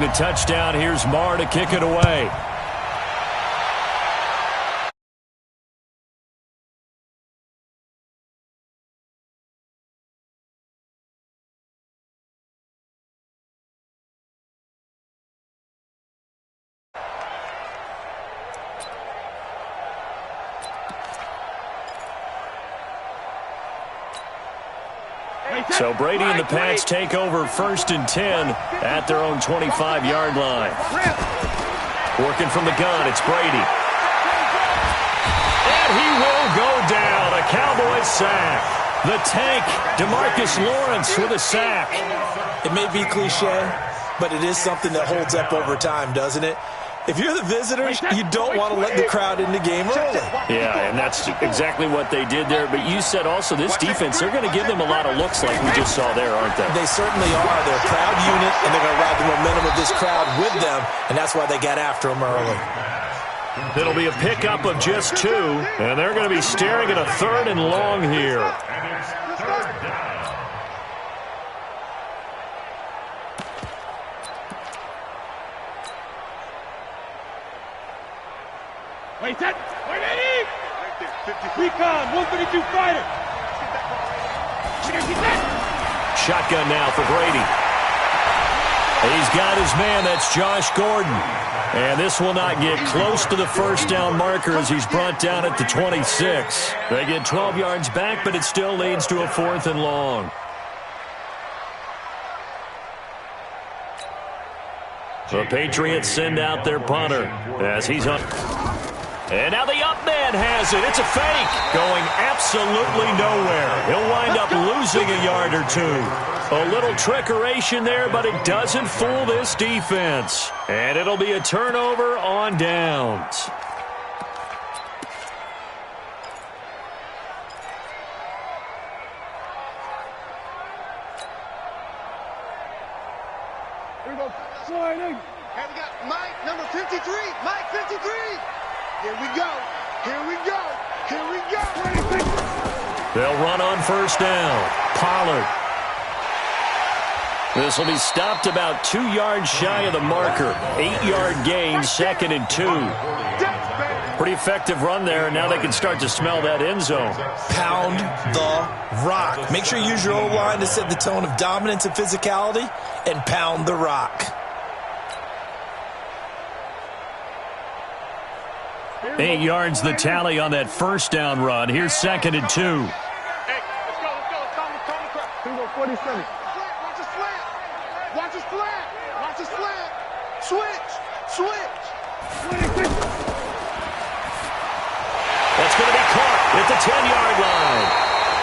The touchdown, here's Marr to kick it away. So Brady and the Pats take over 1st and 10 at their own 25-yard line. Working from the gun, it's Brady. And he will go down. A Cowboys sack. The tank, DeMarcus Lawrence with a sack. It may be cliche, but it is something that holds up over time, doesn't it? If you're the visitors, you don't want to let the crowd in the game early. Yeah, and that's exactly what they did there. But you said also this defense, they're going to give them a lot of looks like we just saw there, aren't they? They certainly are. They're a proud unit, and they're going to ride the momentum of this crowd with them, and that's why they got after them early. It'll be a pickup of just 2, and they're going to be staring at a 3rd and long here. Wait, set. Wait, recon, 132 fighter. Shotgun now for Brady. He's got his man. That's Josh Gordon. And this will not get close to the first down marker as he's brought down at the 26. They get 12 yards back, but it still leads to a 4th and long. The Patriots send out their punter as he's on. And now the up man has it. It's a fake. Going absolutely nowhere. He'll wind up losing a yard or 2. A little trickeration there, but it doesn't fool this defense. And it'll be a turnover on downs. Here we go. Sliding. Hey, we got Mike, number 53. Mike, 53. Here we go. Here we go. Here we go. They'll run on 1st down. Pollard. This will be stopped about 2 yards shy of the marker. 8-yard gain, 2nd and 2. Pretty effective run there, and now they can start to smell that end zone. Pound the rock. Make sure you use your O-line to set the tone of dominance and physicality, and pound the rock. 8 yards the tally on that 1st down run. Here's 2nd and 2. Hey, let's go. Calm the crowd. Here we go, 47. Watch a slant. Watch a slant. Watch a slant. Switch. That's going to be caught at the 10-yard line.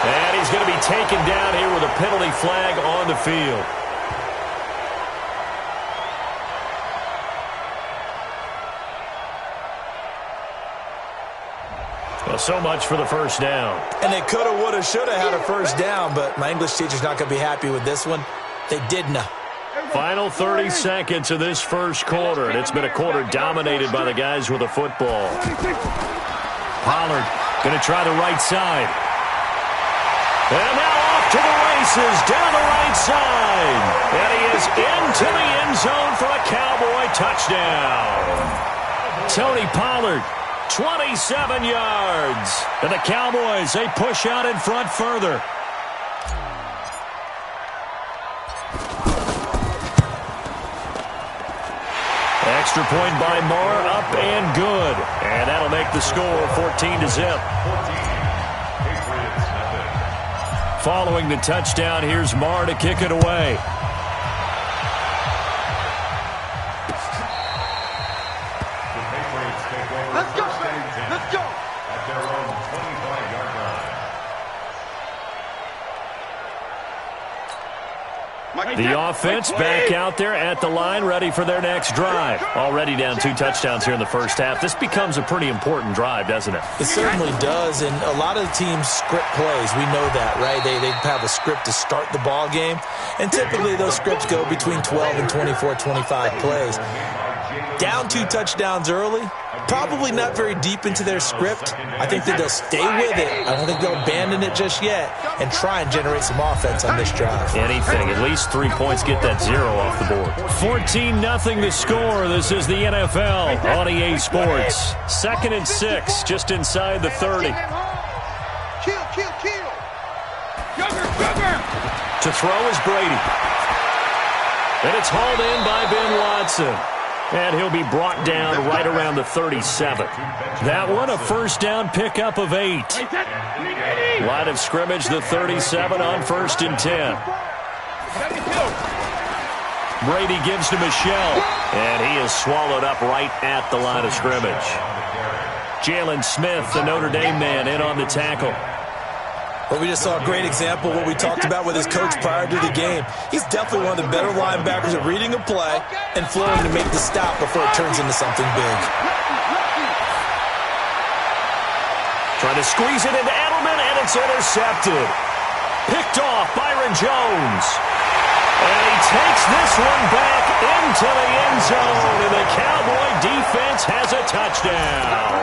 And he's going to be taken down here with a penalty flag on the field. Well, so much for the 1st down. And they coulda, woulda, shoulda had a 1st down, but my English teacher's not going to be happy with this one. They didn't. Final 30 seconds of this 1st quarter, and it's been a quarter dominated by the guys with the football. Pollard going to try the right side. And now off to the races, down the right side. And he is into the end zone for a Cowboy touchdown. Tony Pollard, 27 yards. And the Cowboys, they push out in front further. Extra point by Marr, up and good. And that'll make the score 14-0. Following the touchdown, here's Marr to kick it away. Let's go. Let's go. At their own 25-yard line. The offense back out there at the line, ready for their next drive. Already down 2 touchdowns here in the first half. This becomes a pretty important drive, doesn't it? It certainly does, and a lot of the teams script plays. We know that, right? They have a script to start the ball game, and typically those scripts go between 12 and 24, 25 plays. Down 2 touchdowns early, Probably not very deep into their script. I think that they'll stay with it. I don't think they'll abandon it just yet and try and generate some offense on this drive. Anything. At least 3 points. Get that 0 off the board. 14-0 the score. This is the NFL on EA Sports. 2nd and 6, just inside the 30. Kill, kill, kill. To throw is Brady. And it's hauled in by Ben Watson. And he'll be brought down right around the 37. That one, a first down pickup of 8. Line of scrimmage, the 37 on 1st and 10. Brady gives to Michelle. And he is swallowed up right at the line of scrimmage. Jalen Smith, the Notre Dame man, in on the tackle. Well, we just saw a great example of what we talked about with his coach prior to the game. He's definitely one of the better linebackers at reading a play and flowing to make the stop before it turns into something big. Trying to squeeze it into Edelman, and it's intercepted. Picked off Byron Jones. And he takes this one back into the end zone, and the Cowboy defense has a touchdown.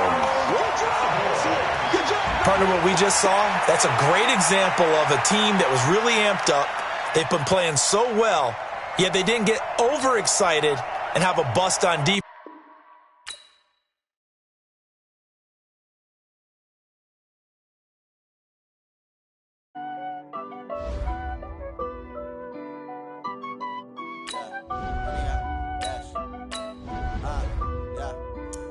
Partner, what we just saw, that's a great example of a team that was really amped up. They've been playing so well, yet they didn't get overexcited and have a bust on defense.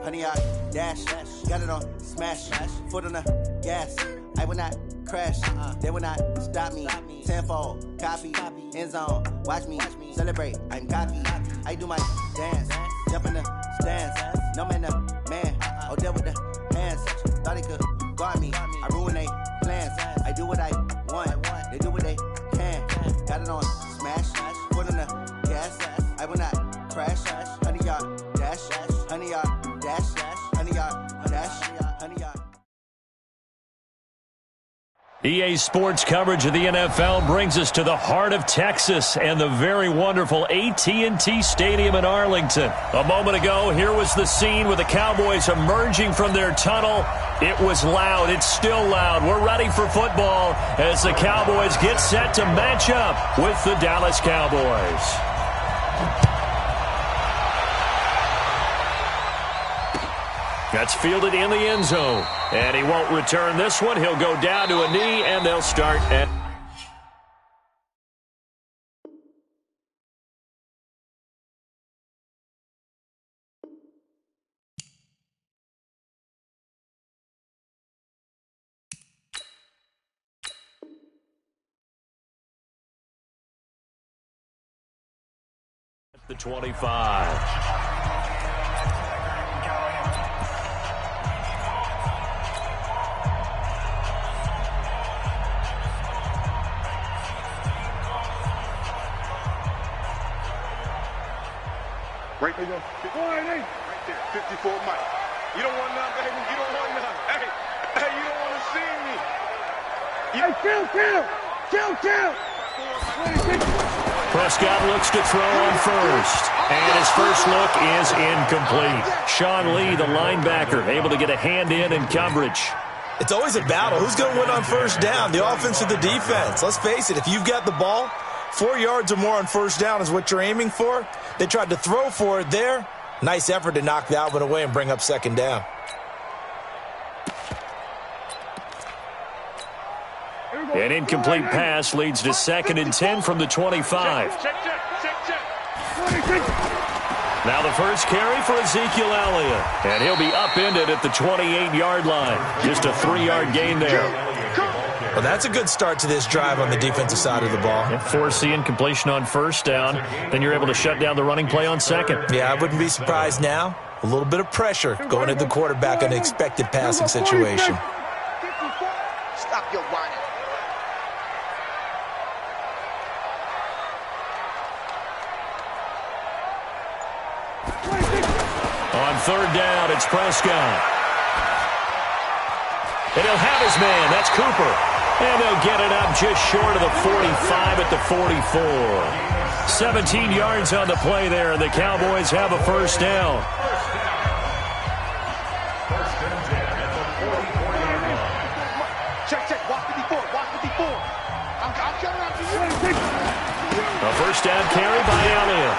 Honey, I dash, got it on smash, foot on the gas. I will not crash, they will not stop me. Tenfold, copy, end zone, watch me celebrate. I'm cocky, I do my dance, jump in the stands. No man, man, oh there with the hands. Thought he could guard me, I ruin they plans. I do what I want, they do what they can. Got it on smash, foot on the gas. I will not crash, honey, y'all dash, honey, y'all. EA Sports coverage of the NFL brings us to the heart of Texas and the very wonderful AT&T Stadium in Arlington. A moment ago, here was the scene with the Cowboys emerging from their tunnel. It was loud. It's still loud. We're ready for football as the Cowboys get set to match up with the Dallas Cowboys. That's fielded in the end zone. And he won't return this one. He'll go down to a knee, and they'll start at... the 25. Right there, right there, 54 Mike. You don't want none, baby. You don't want none. Hey, you don't want to see me. Hey, kill. Prescott looks to throw on first. And his first look is incomplete. Sean Lee, the linebacker, able to get a hand in coverage. It's always a battle. Who's going to win on first down, the offense or the defense? Let's face it, if you've got the ball, 4 yards or more on first down is what you're aiming for. They tried to throw for it there. Nice effort to knock that one away and bring up second down. An incomplete pass leads to 2nd and 10 from the 25. Check. Now the first carry for Ezekiel Elliott. And he'll be upended at the 28-yard line. Just a 3-yard gain there. Well, that's a good start to this drive on the defensive side of the ball. And force the incompletion on first down. Then you're able to shut down the running play on second. Yeah, I wouldn't be surprised now. A little bit of pressure going at the quarterback in an expected passing situation. Stop your whining. On third down, it's Prescott. And he'll have his man. That's Cooper. And they'll get it up just short of the 45 at the 44. 17 yards on the play there, and the Cowboys have a first down. first down carry by Elliott.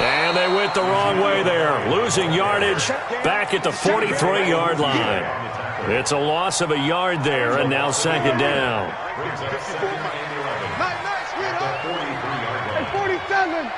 And they went the wrong way there, losing yardage back at the 43-yard line. It's a loss of a yard there, and now second down. 47.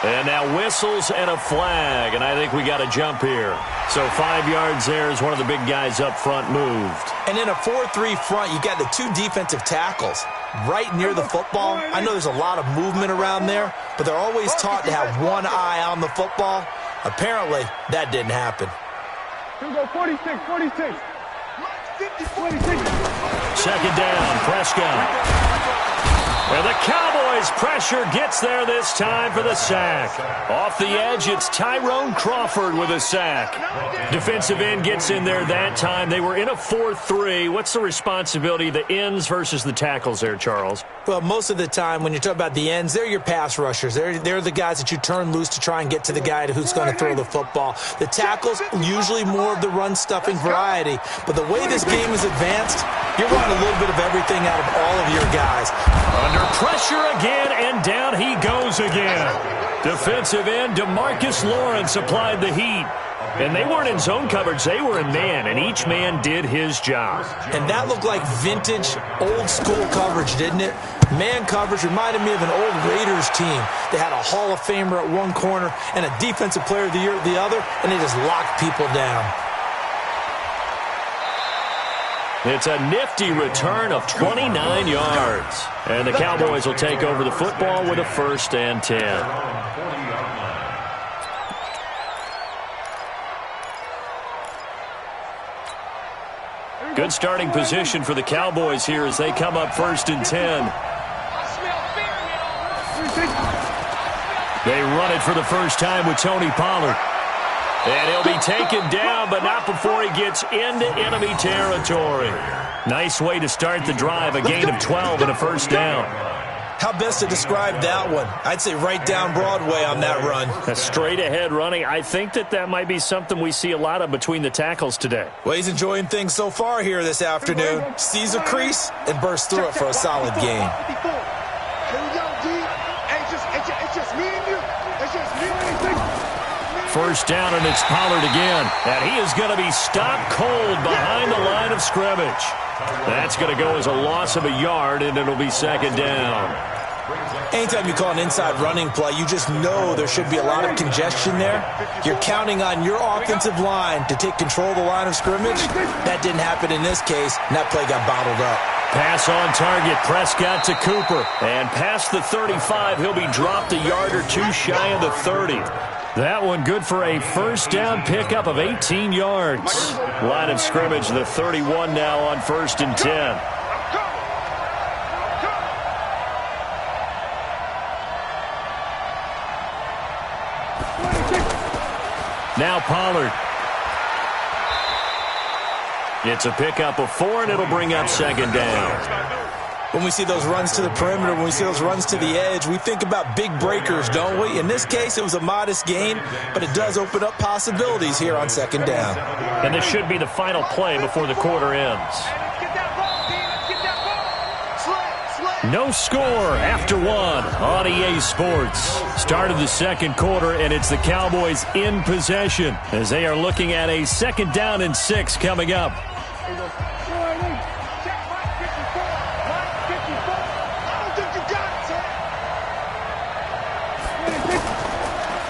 And now whistles and a flag, and I think we got a jump here. So 5 yards there as one of the big guys up front moved. And in a 4-3 front, you got the 2 defensive tackles right near the football. I know there's a lot of movement around there, but they're always taught to have one eye on the football. Apparently, that didn't happen. Here we go, 46, 46. 46. Second down, Prescott. And the Cowboys' pressure gets there this time for the sack. Off the edge, it's Tyrone Crawford with a sack. Defensive end gets in there that time. They were in a 4-3. What's the responsibility, the ends versus the tackles there, Charles? Well, most of the time when you're talking about the ends, they're your pass rushers. They're the guys that you turn loose to try and get to the guy who's going to throw the football. The tackles, usually more of the run-stuffing variety. But the way this game is advanced, you're running a little bit of everything out of all of your guys. Under pressure again, and down he goes again. Defensive end DeMarcus Lawrence applied the heat. And they weren't in zone coverage, they were in man, and each man did his job. And that looked like vintage, old-school coverage, didn't it? Man coverage reminded me of an old Raiders team. They had a Hall of Famer at one corner and a Defensive Player of the Year at the other, and they just locked people down. It's a nifty return of 29 yards. And the Cowboys will take over the football with a 1st and 10. Good starting position for the Cowboys here as they come up 1st and 10. They run it for the first time with Tony Pollard. And he'll be taken down, but not before he gets into enemy territory. Nice way to start the drive, a gain of 12 and a 1st down. How best to describe that one? I'd say right down Broadway on that run. A straight-ahead running. I think that might be something we see a lot of between the tackles today. Well, he's enjoying things so far here this afternoon. Sees a crease and bursts through it for a solid gain. Here we go, D. It's just me and you. It's just me and you. First down, and it's Pollard again. And he is going to be stopped cold behind the line of scrimmage. That's going to go as a loss of a yard, and it'll be second down. Anytime you call an inside running play, you just know there should be a lot of congestion there. You're counting on your offensive line to take control of the line of scrimmage. That didn't happen in this case, and that play got bottled up. Pass on target, Prescott to Cooper. And past the 35, he'll be dropped a yard or two shy of the 30. That one good for a first down pickup of 18 yards. Line of scrimmage, the 31 now on 1st and 10. Now Pollard. It's a pickup of 4, and it'll bring up second down. When we see those runs to the perimeter, when we see those runs to the edge, we think about big breakers, don't we? In this case, it was a modest gain, but it does open up possibilities here on second down. And this should be the final play before the quarter ends. No score after 1 on EA Sports. Start of the second quarter, and it's the Cowboys in possession as they are looking at a 2nd down and 6 coming up.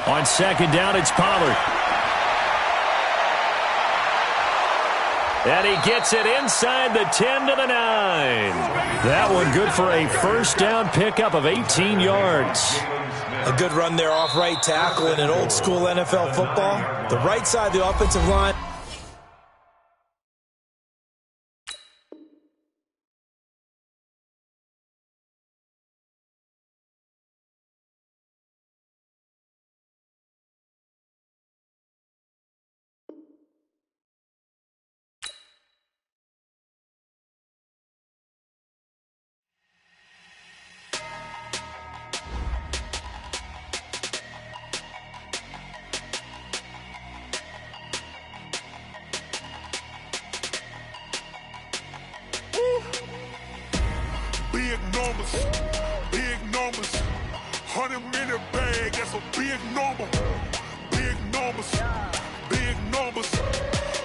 On 2nd down, it's Pollard. And he gets it inside the 10 to the 9. That one good for a first down pickup of 18 yards. A good run there off right tackle in an old school NFL football. The right side of the offensive line. that's a big number. Big numbers. Big numbers.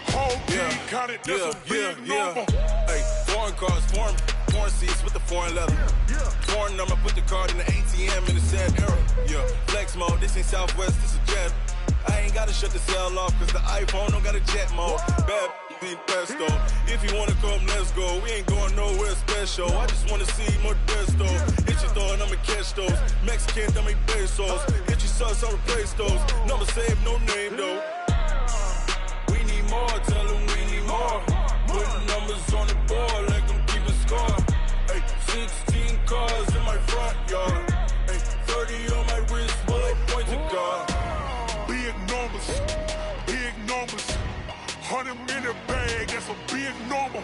Whole team counted, that's a big number. Hey, foreign cars, foreign seats with the foreign leather. Foreign number, put the card in the ATM in the sad era. Yeah, flex mode, this ain't Southwest, this a jet. I ain't gotta shut the cell off, cause the iPhone don't got a jet mode. Bad ain't best though. If you wanna come, let's go. We ain't going nowhere special. I just wanna see more Modesto. Hit your thought, I'ma catch those. Mexican, dame pesos. Hit your sus, I'll replace those. Number saved, no name though. We need more, tell them we need more. Putting numbers on the board like I'm keeping score. Hey, 16 cars in my front yard. Hey, 30 on my wrist while I point to God. Big numbers. Big numbers. 100 in the bag, that's a big number.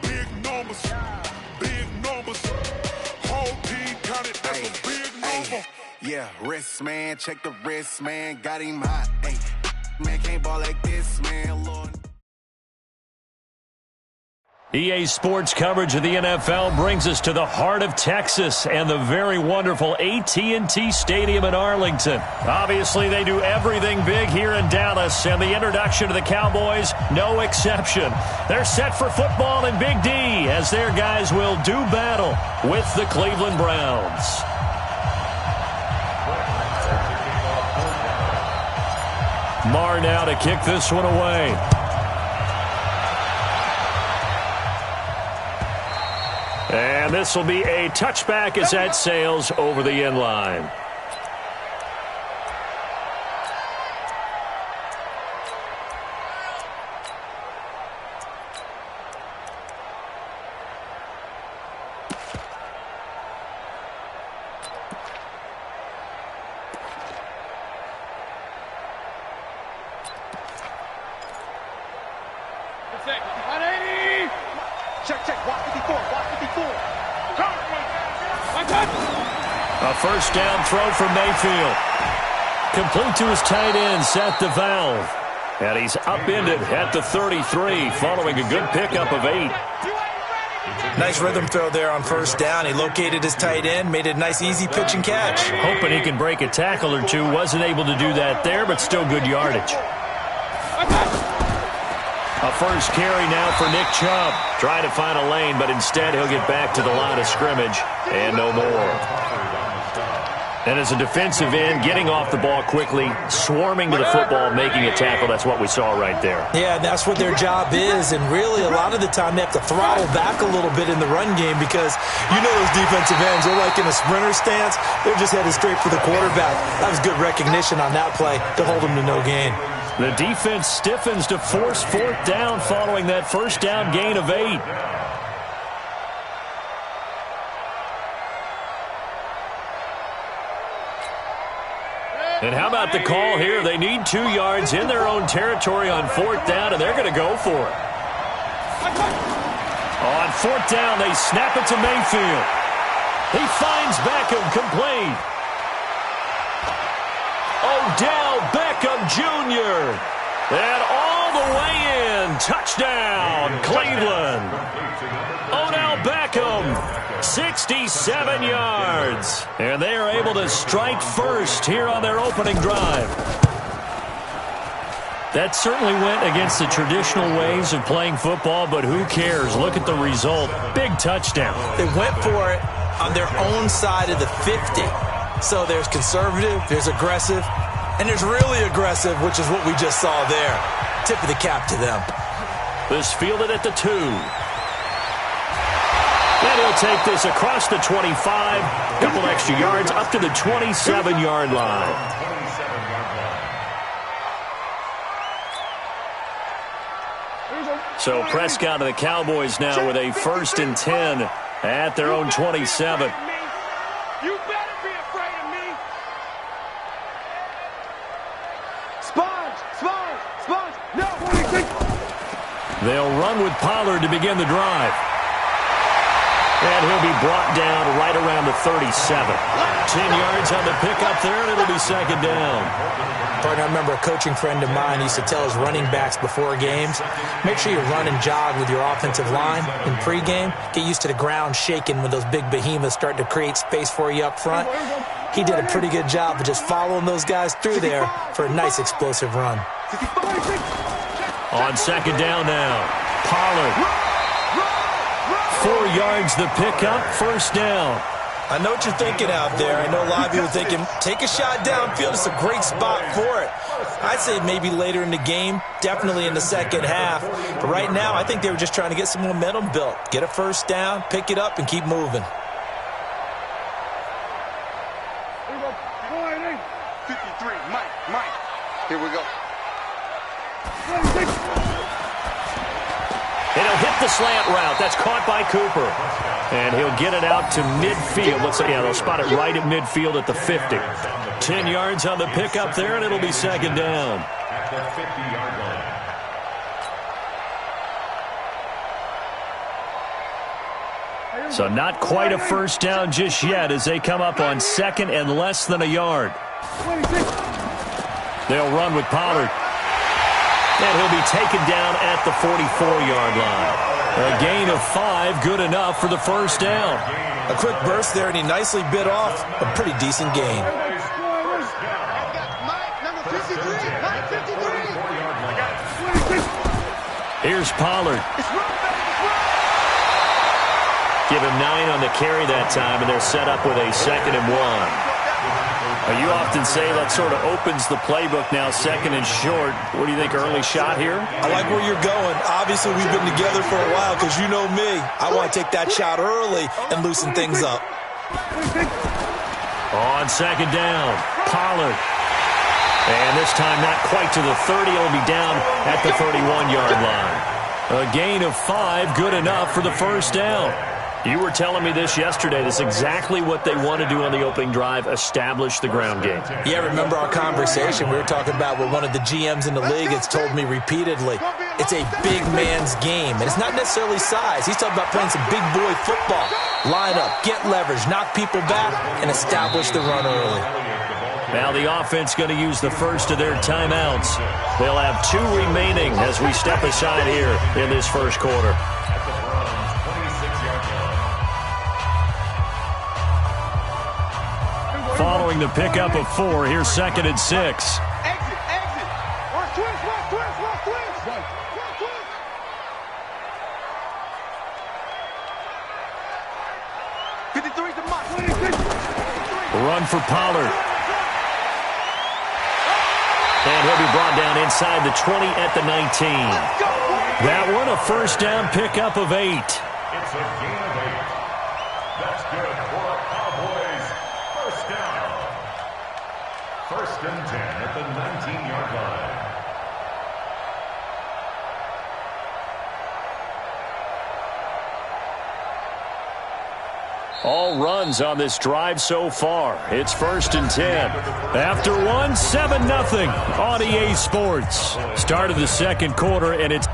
Big numbers. Big numbers. Whole team counted, that's a big number. Yeah, wrist man, check the wrist man, got him hot. Hey, man can't ball like this, man, Lord. EA Sports coverage of the NFL brings us to the heart of Texas and the very wonderful AT&T Stadium in Arlington. Obviously, they do everything big here in Dallas, and the introduction to the Cowboys, no exception. They're set for football in Big D as their guys will do battle with the Cleveland Browns. Marr now to kick this one away. And this will be a touchback as that sails over the end line. A first down throw from Mayfield. Complete to his tight end, Seth DeValve. And he's upended at the 33 following a good pickup of 8. Nice rhythm throw there on first down. He located his tight end, made it a nice easy pitch and catch. Hoping he can break a tackle or two. Wasn't able to do that there, but still good yardage. A first carry now for Nick Chubb. Trying to find a lane, but instead he'll get back to the line of scrimmage and no more. And as a defensive end, getting off the ball quickly, swarming to the football, making a tackle, that's what we saw right there. Yeah, that's what their job is, and really a lot of the time they have to throttle back a little bit in the run game because you know those defensive ends, they're like in a sprinter stance. They're just headed straight for the quarterback. That was good recognition on that play to hold them to no gain. The defense stiffens to force fourth down following that first down gain of 8. And how about the call here? They need 2 yards in their own territory on fourth down, and they're going to go for it. On fourth down, they snap it to Mayfield. He finds Beckham complete. Odell Beckham Jr. And all the way in. Touchdown, Cleveland. Odell Beckham, 67 yards. And they are able to strike first here on their opening drive. That certainly went against the traditional ways of playing football, but who cares? Look at the result. Big touchdown. They went for it on their own side of the 50. So there's conservative, there's aggressive, and there's really aggressive, which is what we just saw there. Tip of the cap to them. This fielded at the 2. And he'll take this across the 25. Couple extra yards up to the 27-yard line. So Prescott and the Cowboys now with a 1st and 10 at their own 27. You better be afraid of me. Sponge, no. They'll run with Pollard to begin the drive. And he'll be brought down right around the 37. 10 yards on the pickup there, and it'll be second down. Partner, I remember a coaching friend of mine used to tell his running backs before games, make sure you run and jog with your offensive line in pregame. Get used to the ground shaking when those big behemoths start to create space for you up front. He did a pretty good job of just following those guys through there for a nice explosive run. On second down now, Pollard. 4 yards the pickup, first down. I know what you're thinking out there. I know a lot of you are thinking, take a shot downfield. It's a great spot for it. I'd say maybe later in the game, definitely in the second half. But right now, I think they were just trying to get some momentum built. Get a first down, pick it up, and keep moving. 53, Mike. Here we go. And he'll hit the slant route. That's caught by Cooper. And he'll get it out to midfield. Looks like, yeah, they'll spot it right at midfield at the 50. 10 yards on the pickup there, and it'll be second down. At the 50-yard line. So not quite a first down just yet as they come up on second and less than a yard. They'll run with Pollard. And he'll be taken down at the 44-yard line. A gain of 5, good enough for the first down. A quick burst there, and he nicely bit off a pretty decent gain. Number 53, Mike 53. Here's Pollard. Give him 9 on the carry that time, and they're set up with a 2nd and 1. You often say that sort of opens the playbook now, 2nd and short. What do you think, early shot here? I like where you're going. Obviously, we've been together for a while because you know me. I want to take that shot early and loosen things up. On second down, Pollard. And this time not quite to the 30. He'll be down at the 31-yard line. A gain of 5, good enough for the first down. You were telling me this yesterday. This is exactly what they want to do on the opening drive, establish the ground game. Yeah, remember our conversation? We were talking about what one of the GMs in the league has told me repeatedly. It's a big man's game, and it's not necessarily size. He's talking about playing some big boy football. Line up, get leverage, knock people back, and establish the run early. Now the offense going to use the first of their timeouts. They'll have 2 remaining as we step aside here in this first quarter. Following the pickup of 4, here's 2nd and 6. Exit. Watch twins. 53 to Mike. Run for Pollard. And he'll be brought down inside the 20 at the 19. That one, a first down pickup of 8. It's a gain of 8. That's good for Cowboys. First down. 1st and 10 at the 19-yard line. All runs on this drive so far. It's 1st and 10. After 1, 7-0 on EA Sports. Start of the second quarter, and it's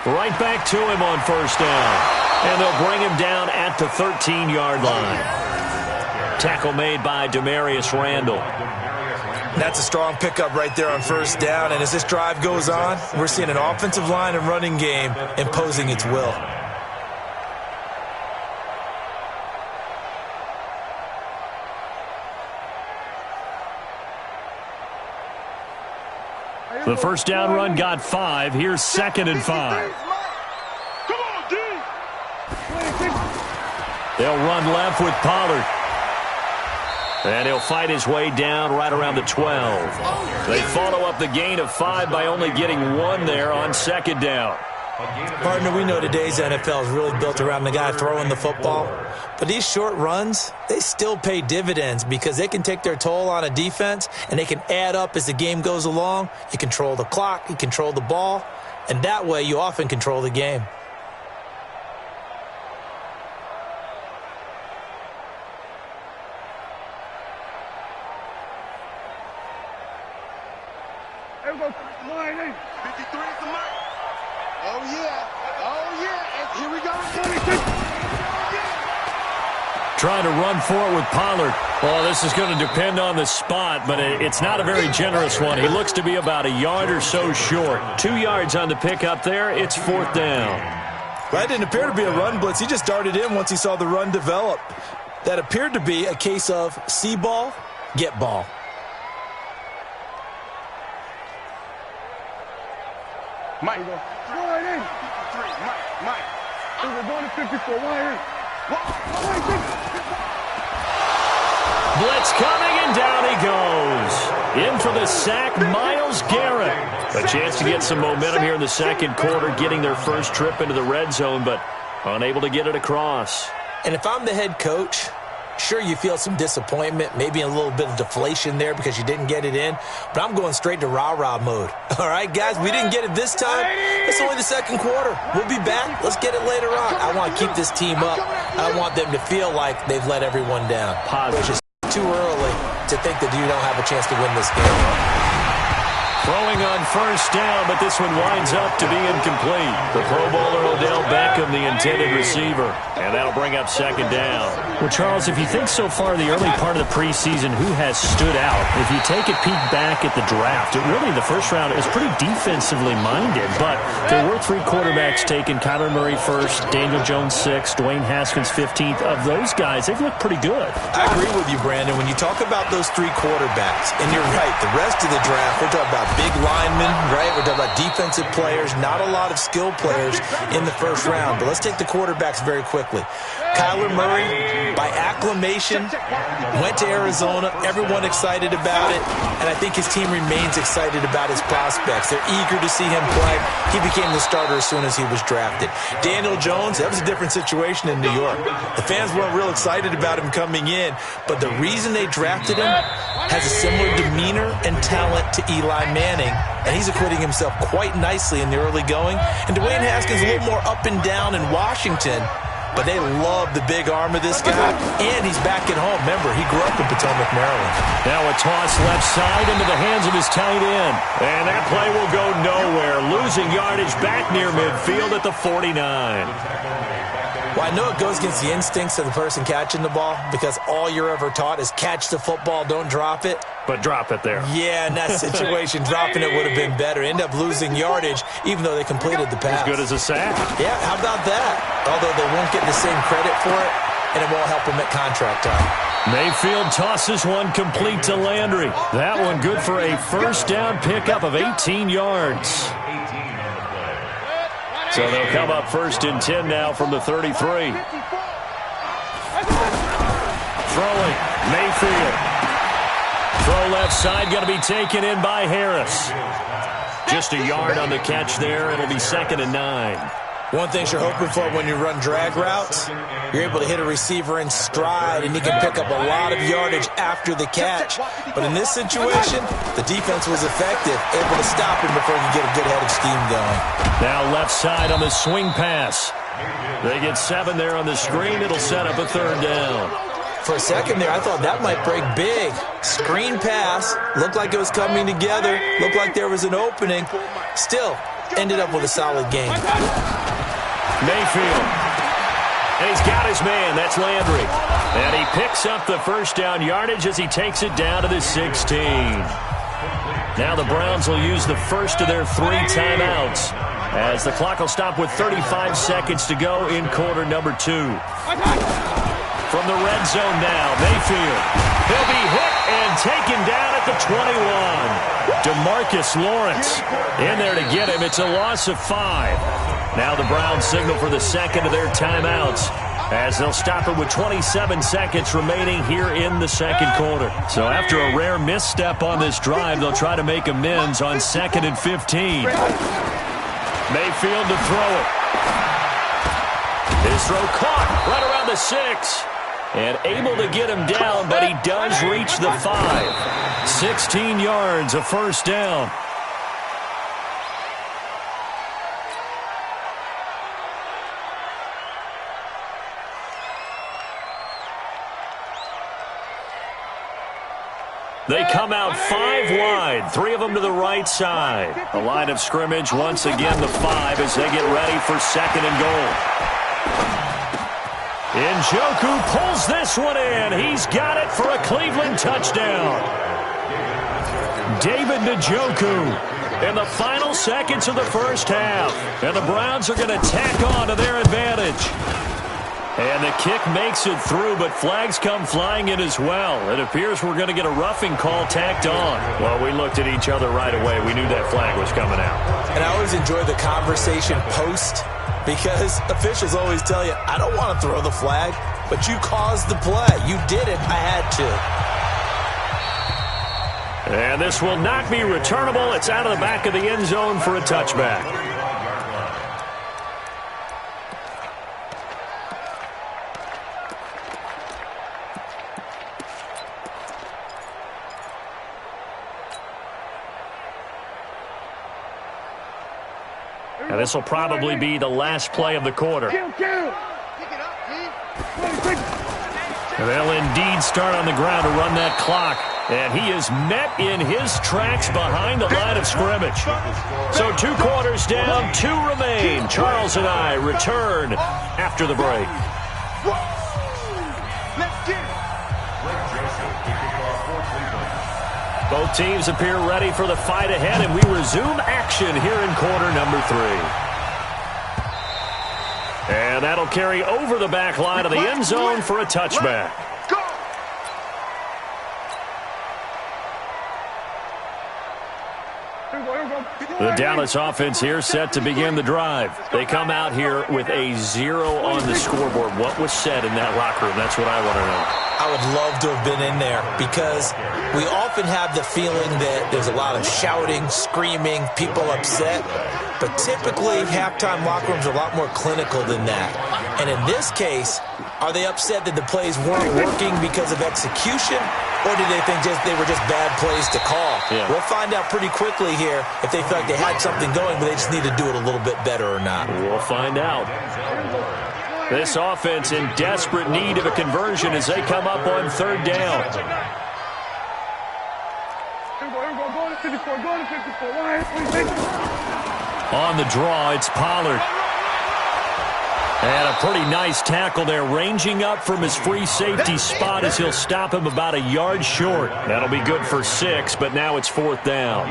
right back to him on first down. And they'll bring him down at the 13-yard line. Tackle made by Demarius Randall. That's a strong pickup right there on first down. And as this drive goes on, we're seeing an offensive line and running game imposing its will. The first down run got 5. Here's 2nd and 5. Come on, D. They'll run left with Pollard. And he'll fight his way down right around the 12. They follow up the gain of 5 by only getting 1 there on second down. Partner, we know today's NFL is really built around the guy throwing the football. But these short runs, they still pay dividends because they can take their toll on a defense and they can add up as the game goes along. You control the clock, you control the ball, and that way you often control the game. There we go. Line 8. 53 is the mark. Oh, yeah. And here we go. trying to run for it with Pollard. Well, this is going to depend on the spot, but it's not a very generous one. He looks to be about a yard or so short. 2 yards on the pickup there. It's 4th down. That didn't appear to be a run blitz. He just darted in once he saw the run develop. That appeared to be a case of see ball, get ball. Mike, go right in. Mike. We're going to 54. Wide in. Blitz coming, and down he goes. In for the sack, Myles Garrett. A chance to get some momentum here in the second quarter, getting their first trip into the red zone, but unable to get it across. And if I'm the head coach, sure, you feel some disappointment, maybe a little bit of deflation there because you didn't get it in, but I'm going straight to rah-rah mode. All right, guys, we didn't get it this time. It's only the second quarter. We'll be back. Let's get it later on. I want to keep this team up. I want them to feel like they've let everyone down. Which is too early to think that you don't have a chance to win this game. Throwing on first down, but this one winds up to be incomplete. The Pro Bowler Odell Beckham, the intended receiver, and that'll bring up second down. Well, Charles, if you think so far the early part of the preseason, who has stood out? If you take a peek back at the draft, really the first round is pretty defensively minded, but there were 3 quarterbacks taken. Kyler Murray first, Daniel Jones 6th, Dwayne Haskins 15th. Of those guys, they've looked pretty good. I agree with you, Brandon. When you talk about those 3 quarterbacks, and you're right, the rest of the draft, we're talking about big linemen, right? We're talking about defensive players, not a lot of skill players in the first round. But let's take the quarterbacks very quickly. Kyler Murray, by acclamation, went to Arizona. Everyone excited about it. And I think his team remains excited about his prospects. They're eager to see him play. He became the starter as soon as he was drafted. Daniel Jones, that was a different situation in New York. The fans weren't real excited about him coming in. But the reason they drafted him has a similar demeanor and talent to Eli Manning, and he's acquitting himself quite nicely in the early going. And Dwayne Haskins a little more up and down in Washington, but they love the big arm of this guy, and he's back at home. Remember, he grew up in Potomac, Maryland. Now a toss left side into the hands of his tight end, and that play will go nowhere. Losing yardage back near midfield at the 49. Well, I know it goes against the instincts of the person catching the ball because all you're ever taught is catch the football, don't drop it. But drop it there. Yeah, in that situation, dropping it would have been better. End up losing yardage, even though they completed the pass. As good as a sack. Yeah, how about that? Although they won't get the same credit for it, and it won't help them at contract time. Mayfield tosses one complete to Landry. That one good for a first down pickup of 18 yards. So they'll come up 1st and 10 now from the 33. Throwing, Mayfield. Throw left side, going to be taken in by Harris. Just a yard on the catch there. It'll be 2nd and 9. One thing you're hoping for when you run drag routes, you're able to hit a receiver in stride, and you can pick up a lot of yardage after the catch. But in this situation, the defense was effective, able to stop him before you get a good head of steam going. Now left side on the swing pass. They get 7 there on the screen. It'll set up a 3rd down. For a second there, I thought that might break big. Screen pass, looked like it was coming together, looked like there was an opening. Still, ended up with a solid game. Mayfield. And he's got his man. That's Landry. And he picks up the first down yardage as he takes it down to the 16. Now the Browns will use the first of their 3 timeouts as the clock will stop with 35 seconds to go in quarter number 2. From the red zone now, Mayfield. He'll be hit and taken down at the 21. DeMarcus Lawrence in there to get him. It's a loss of 5. Now the Browns signal for the second of their timeouts as they'll stop it with 27 seconds remaining here in the second quarter. So after a rare misstep on this drive, they'll try to make amends on 2nd and 15. Mayfield to throw it. His throw caught right around the 6. And able to get him down, but he does reach the 5. 16 yards, a first down. They come out 5 wide, 3 of them to the right side. The line of scrimmage, once again, the 5 as they get ready for 2nd and goal. Njoku pulls this one in. He's got it for a Cleveland touchdown. David Njoku in the final seconds of the first half. And the Browns are going to tack on to their advantage. And the kick makes it through, but flags come flying in as well. It appears we're going to get a roughing call tacked on. Well, we looked at each other right away. We knew that flag was coming out. And I always enjoy the conversation post because officials always tell you, I don't want to throw the flag, but you caused the play. You did it. I had to. And this will not be returnable. It's out of the back of the end zone for a touchback. And this will probably be the last play of the quarter. And they'll indeed start on the ground to run that clock. And he is met in his tracks behind the line of scrimmage. So 2 quarters down, 2 remain. Charles and I return after the break. Both teams appear ready for the fight ahead, and we resume action here in quarter number 3. And that'll carry over the back line of the end zone for a touchback. The Dallas offense here set to begin the drive. They come out here with a 0 on the scoreboard. What was said in that locker room? That's what I want to know. I would love to have been in there because we often have the feeling that there's a lot of shouting, screaming, people upset. But typically, halftime locker rooms are a lot more clinical than that. And in this case, are they upset that the plays weren't working because of execution? Or do they think they were just bad plays to call? Yeah. We'll find out pretty quickly here if they feel like they had something going, but they just need to do it a little bit better or not. We'll find out. This offense in desperate need of a conversion as they come up on 3rd down. On the draw, it's Pollard. And a pretty nice tackle there, ranging up from his free safety spot as he'll stop him about a yard short. That'll be good for 6, but now it's 4th down.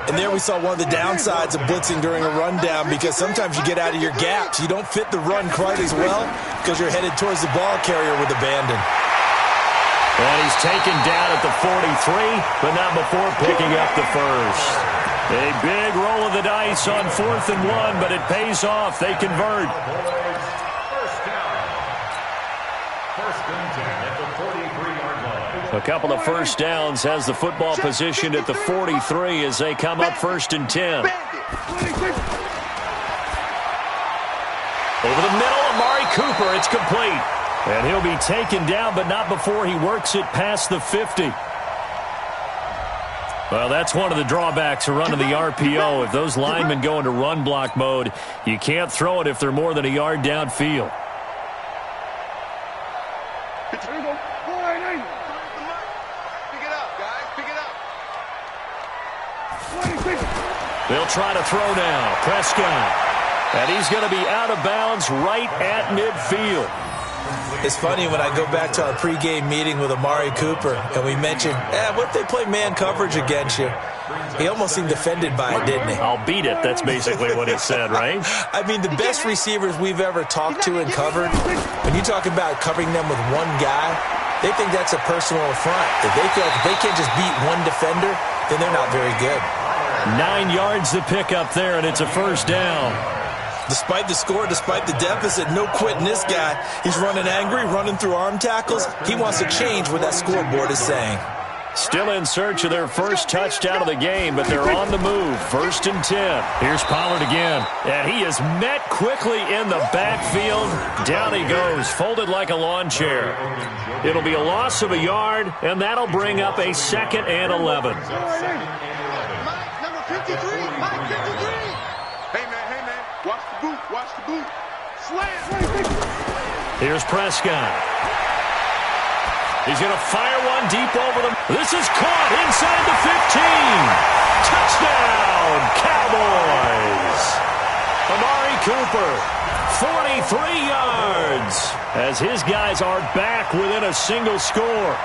And there we saw one of the downsides of blitzing during a rundown because sometimes you get out of your gaps. You don't fit the run quite as well because you're headed towards the ball carrier with abandon. And he's taken down at the 43, but not before picking up the first. A big roll of the dice on 4th and 1, but it pays off. They convert. A couple of first downs has the football positioned at the 43 as they come up 1st and 10. Over the middle, Amari Cooper. It's complete. And he'll be taken down, but not before he works it past the 50. Well, that's one of the drawbacks of running the RPO. If those linemen go into run block mode, you can't throw it if they're more than a yard downfield. They'll try to throw now. Prescott. And he's going to be out of bounds right at midfield. It's funny when I go back to our pregame meeting with Amari Cooper and we mentioned, what if they play man coverage against you? He almost seemed offended by it, didn't he? I'll beat it. That's basically what he said, right? I mean, the best receivers we've ever talked to and covered, when you talk about covering them with one guy, they think that's a personal affront. If they feel like if they can't just beat one defender, then they're not very good. 9 yards to pick up there, and it's a 1st down. Despite the score, despite the deficit, no quitting this guy. He's running angry, running through arm tackles. He wants to change what that scoreboard is saying. Still in search of their first touchdown of the game, but they're on the move. 1st and 10. Here's Pollard again. And he is met quickly in the backfield. Down he goes, folded like a lawn chair. It'll be a loss of a yard, and that'll bring up a 2nd and 11. Mike, number 53. Mike, 53. Hey, man. Watch the boot. Slam. Here's Prescott. He's going to fire one deep over them. This is caught inside the 15. Touchdown, Cowboys. Amari Cooper, 43 yards. as his guys are back within a single score.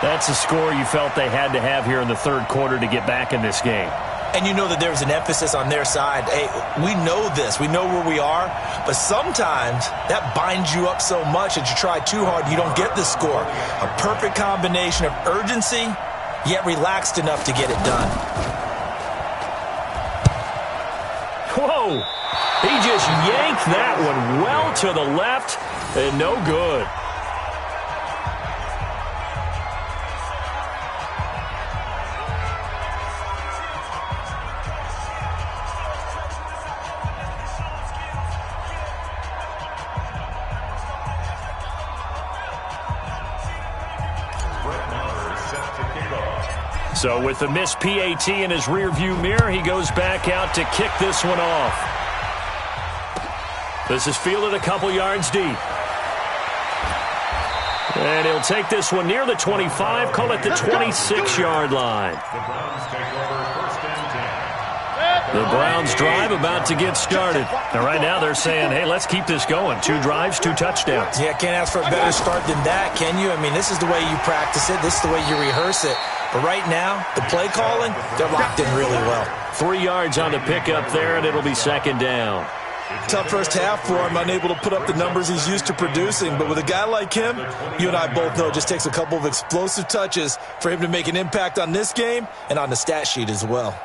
That's a score you felt they had to have here in the third quarter to get back in this game. And you know that there was an emphasis on their side. Hey, we know this. We know where we are. But sometimes that binds you up so much that you try too hard, you don't get the score. A perfect combination of urgency, yet relaxed enough to get it done. Whoa! He just yanked that one well to the left, and no good. So with the missed PAT in his rearview mirror, he goes back out to kick this one off. This is fielded a couple yards deep. And he'll take this one near the 25, call it the 26-yard line. The Browns drive about to get started. Now, right now they're saying, hey, let's keep this going. 2 drives, 2 touchdowns. Yeah, can't ask for a better start than that, can you? I mean, this is the way you practice it. This is the way you rehearse it. But right now, the play calling, they're locked in really well. 3 yards on the pickup there, and it'll be second down. Tough first half for him, unable to put up the numbers he's used to producing. But with a guy like him, you and I both know it just takes a couple of explosive touches for him to make an impact on this game and on the stat sheet as well.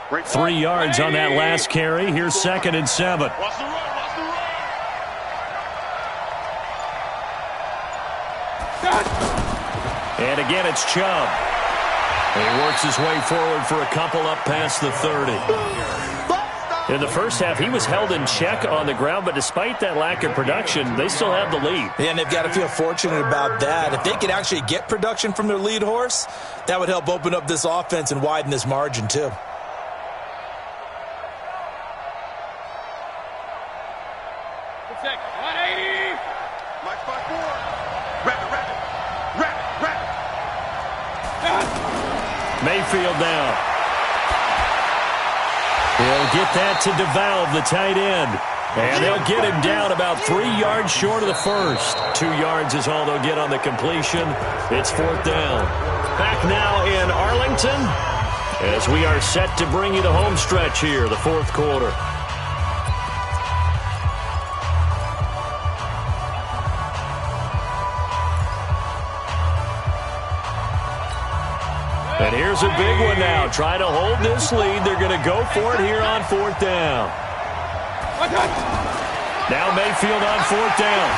Great 3 yards on that last carry. Here's second and 7. And again, it's Chubb. And he works his way forward for a couple up past the 30. In the first half, he was held in check on the ground, but despite that lack of production, they still have the lead. Yeah, and they've got to feel fortunate about that. If they could actually get production from their lead horse, that would help open up this offense and widen this margin, too. Mayfield now. He'll get that to DeValve, the tight end. And they'll get him down about 3 yards short of the first. 2 yards is all they'll get on the completion. It's fourth down. Back now in Arlington as we are set to bring you the home stretch here, the fourth quarter. And here's a big one now. Trying to hold this lead. They're going to go for it here on fourth down. Now Mayfield on fourth down.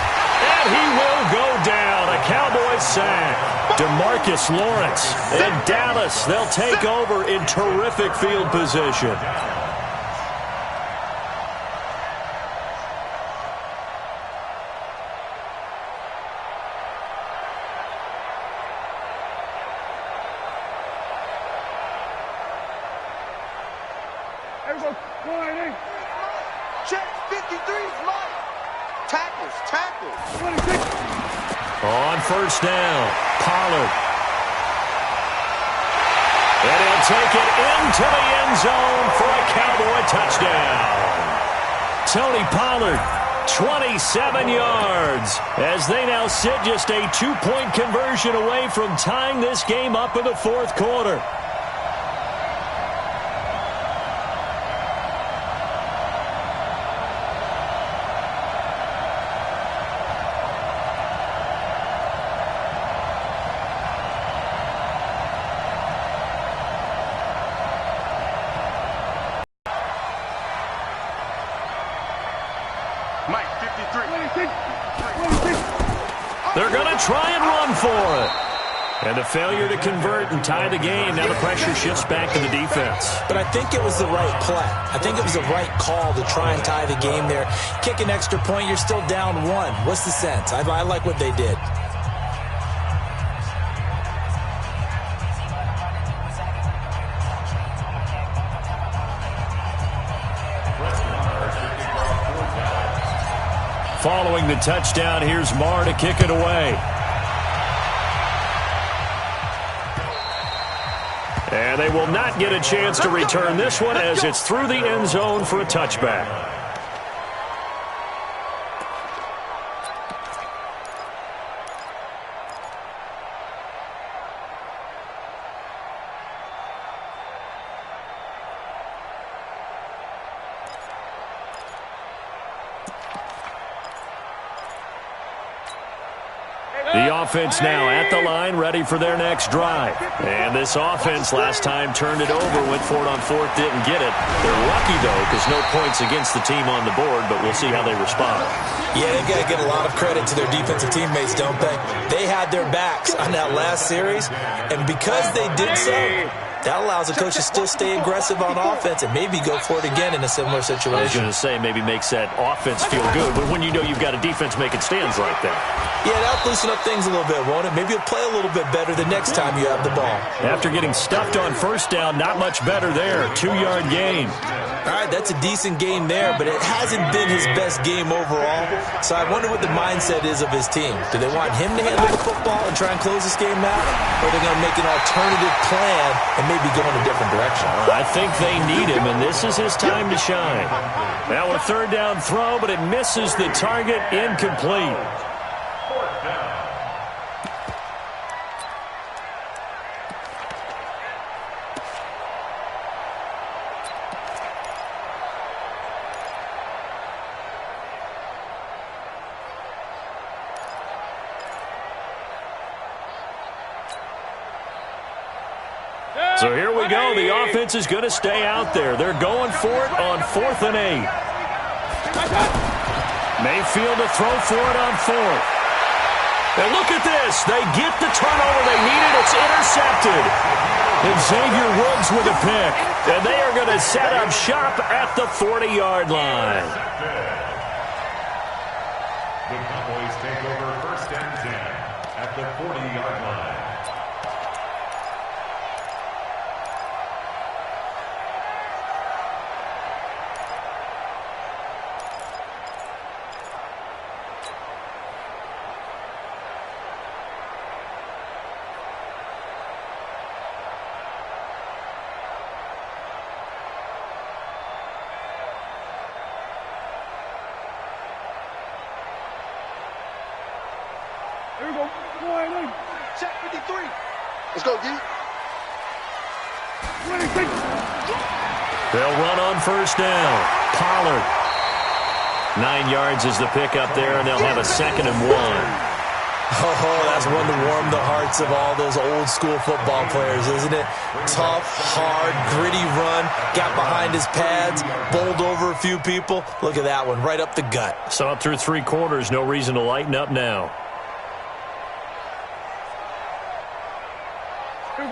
And he will go down. A Cowboys sack. DeMarcus Lawrence and Dallas, they'll take over in terrific field position. Check 53's Mike. Tackles. On first down, Pollard. And he'll take it into the end zone for a Cowboy touchdown. Tony Pollard, 27 yards, as they now sit just a 2-point conversion away from tying this game up in the fourth quarter. They're going to try and run for it. And a failure to convert and tie the game. Now the pressure shifts back to the defense. But I think it was the right play. I think it was the right call to try and tie the game there. Kick an extra point, you're still down 1. What's the sense? I like what they did. Following the touchdown, here's Marr to kick it away. And they will not get a chance to return this one as it's through the end zone for a touchback. The offense now at the line, ready for their next drive. And this offense last time turned it over, went for it on fourth, didn't get it. They're lucky, though, because no points against the team on the board, but we'll see how they respond. Yeah, they've got to give a lot of credit to their defensive teammates, don't they? They had their backs on that last series, and because they did so, that allows the coach to still stay aggressive on offense and maybe go for it again in a similar situation. I was going to say maybe makes that offense feel good, but when you know you've got a defense making stands like that. Yeah, that'll loosen up things a little bit, won't it? Maybe you'll play a little bit better the next time you have the ball. After getting stuffed on first down, not much better there. 2-yard gain. All right, that's a decent game there, but it hasn't been his best game overall. So I wonder what the mindset is of his team. Do they want him to handle the football and try and close this game out? Or are they going to make an alternative plan and maybe go in a different direction? I think they need him, and this is his time to shine. Now a third down throw, but it misses the target, incomplete. So here we go. The offense is going to stay out there. They're going for it on 4th and 8. Mayfield to throw for it on 4th. And look at this. They get the turnover they needed. It's intercepted. And Xavier Woods with a pick. And they are going to set up shop at the 40-yard line. The Cowboys take over 1st and 10 at the 40-yard line. Here we go. Check 53. Let's go, D. They'll run on first down. Pollard. 9 yards is the pickup there, and they'll have a 2nd and 1. Oh, that's one to warm the hearts of all those old-school football players, isn't it? Tough, hard, gritty run, got behind his pads, bowled over a few people. Look at that one, right up the gut. So up through 3 quarters, no reason to lighten up now.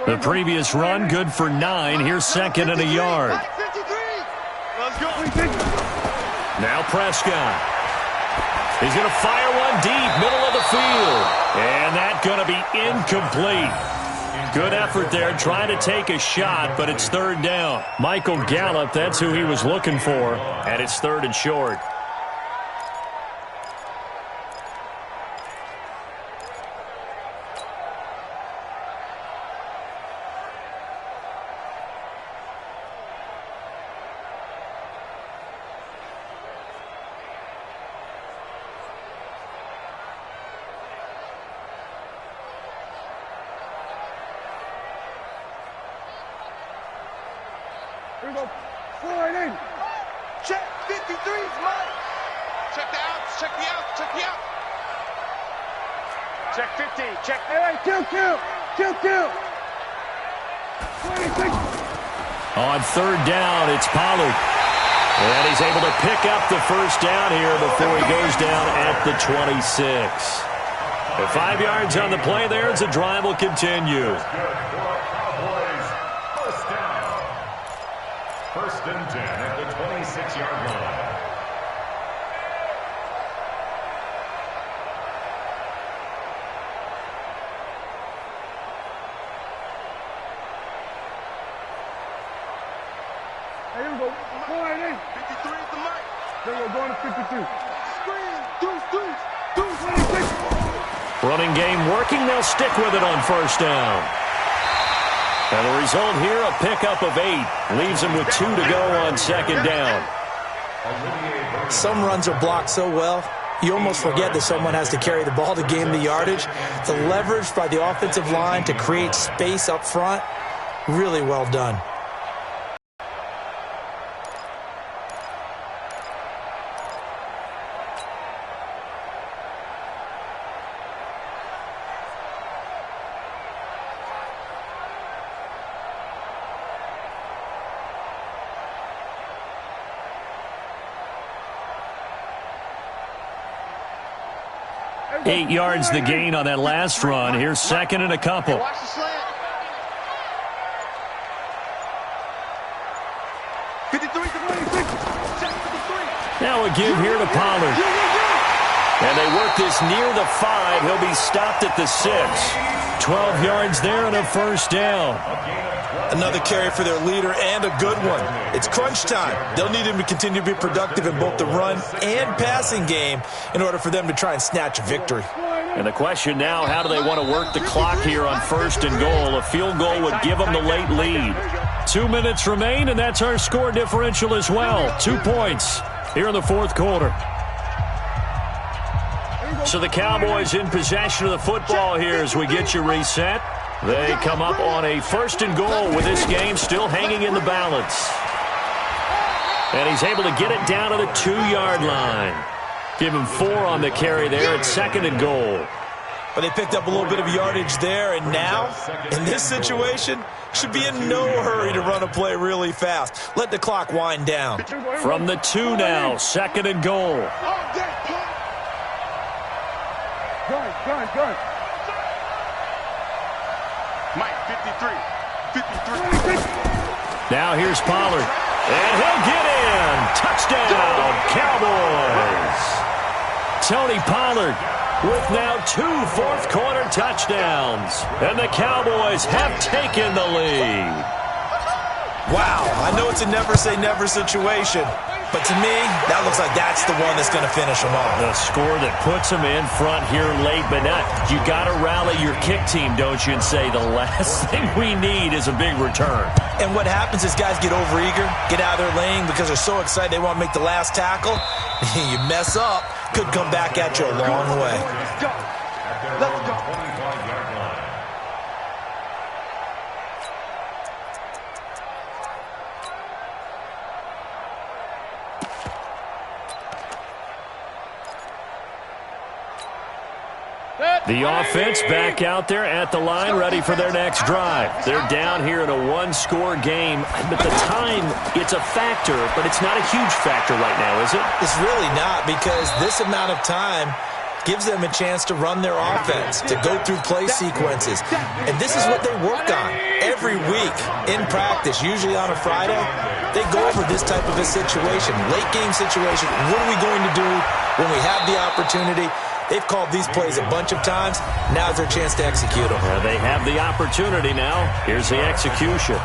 The previous run, good for 9. Here's 2nd and a yard. Let's go. Now Prescott. He's going to fire one deep, middle of the field. And that's going to be incomplete. Good effort there, trying to take a shot, but it's 3rd down. Michael Gallup, that's who he was looking for, and it's 3rd and short. Here we go. Slide in. Check 53's mine. Check the outs. Check the outs. Check the outs. Check 50. Check. Hey, kill. 26. On 3rd down, it's Pollard. And he's able to pick up the first down here before he goes down at the 26. The 5 yards on the play there as the drive will continue. 1st and 10 at the 26-yard line. Here we go. Slide in. 53 is the mic. Here we go. Going to 52. Screen. Deuce. 26. Running game working. They'll stick with it on first down. And the result here, a pickup of 8. Leaves him with 2 to go on second down. Some runs are blocked so well, you almost forget that someone has to carry the ball to gain the yardage. The leverage by the offensive line to create space up front, really well done. Eight yards the gain on that last run. Here's second and a couple. Watch the slant. 53 to 26. Check for the 3. Now a give here to Pollard. And they work this near the 5. He'll be stopped at the 6. 12 yards there and a first down. Another carry for their leader and a good one. It's crunch time. They'll need him to continue to be productive in both the run and passing game in order for them to try and snatch a victory. And the question now, how do they want to work the clock here on first and goal? A field goal would give them the late lead. 2 minutes remain, and that's our score differential as well. 2 points here in the fourth quarter. So the Cowboys in possession of the football here as we get you reset. They come up on a first and goal with this game still hanging in the balance. And he's able to get it down to the 2-yard line. Give him 4 on the carry there at second and goal. But they picked up a little bit of yardage there, and now, in this situation, should be in no hurry to run a play really fast. Let the clock wind down. From the 2 now, second and goal. Gun. Mike, 53. Now here's Pollard. And he'll get in. Touchdown, Cowboys. Tony Pollard with now 2 fourth-quarter touchdowns. And the Cowboys have taken the lead. Wow, I know it's a never-say-never situation, but to me, that looks like that's the one that's going to finish them off. The score that puts them in front here late, but not. You got to rally your kick team, don't you, and say the last thing we need is a big return. And what happens is guys get overeager, get out of their lane because they're so excited they want to make the last tackle. You mess up, could come back at you a long way. Let's go. The offense back out there at the line, ready for their next drive. They're down here in a 1-score game. But the time, it's a factor, but it's not a huge factor right now, is it? It's really not, because this amount of time gives them a chance to run their offense, to go through play sequences. And this is what they work on every week in practice, usually on a Friday. They go over this type of a situation, late game situation. What are we going to do when we have the opportunity? They've called these plays a bunch of times. Now's their chance to execute them. They have the opportunity now. Here's the execution.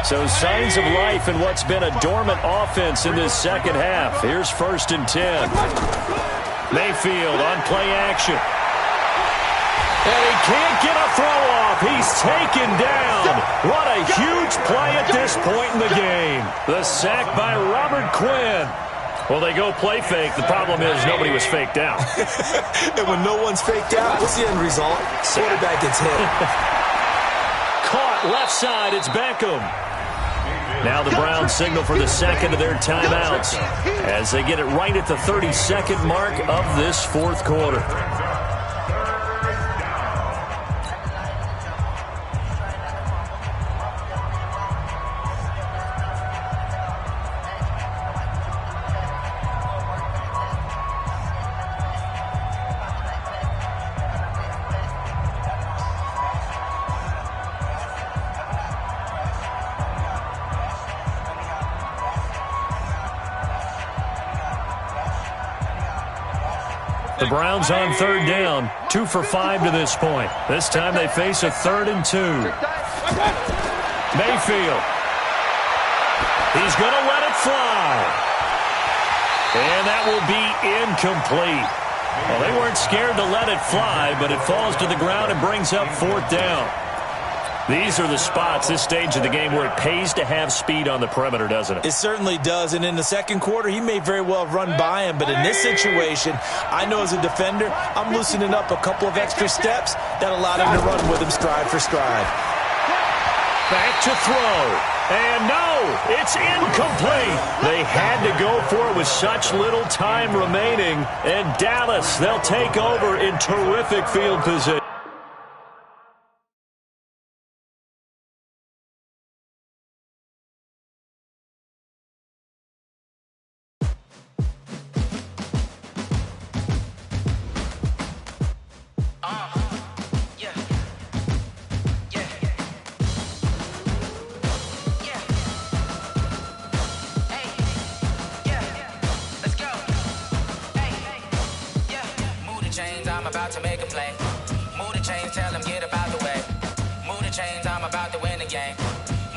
So signs of life in what's been a dormant offense in this second half. Here's 1st and 10. Mayfield on play action. And he can't get a throw off. He's taken down. What a huge play at this point in the game. The sack by Robert Quinn. Well, they go play fake. The problem is nobody was faked out. And when no one's faked out, what's the end result? Quarterback gets hit. Caught left side. It's Beckham. Now the Browns signal for the second of their timeouts as they get it right at the 32nd mark of this fourth quarter. The Browns on 3rd down, 2 for 5 to this point. This time they face a 3rd and 2. Mayfield. He's going to let it fly. And that will be incomplete. Well, they weren't scared to let it fly, but it falls to the ground and brings up 4th down. These are the spots, this stage of the game, where it pays to have speed on the perimeter, doesn't it? It certainly does, and in the second quarter, he may very well run by him, but in this situation, I know as a defender, I'm loosening up a couple of extra steps that allowed him to run with him stride for stride. Back to throw. And no, it's incomplete. They had to go for it with such little time remaining. And Dallas, they'll take over in terrific field position. About to make a play. Move the chains, tell them get about the way. Move the chains, I'm about to win the game.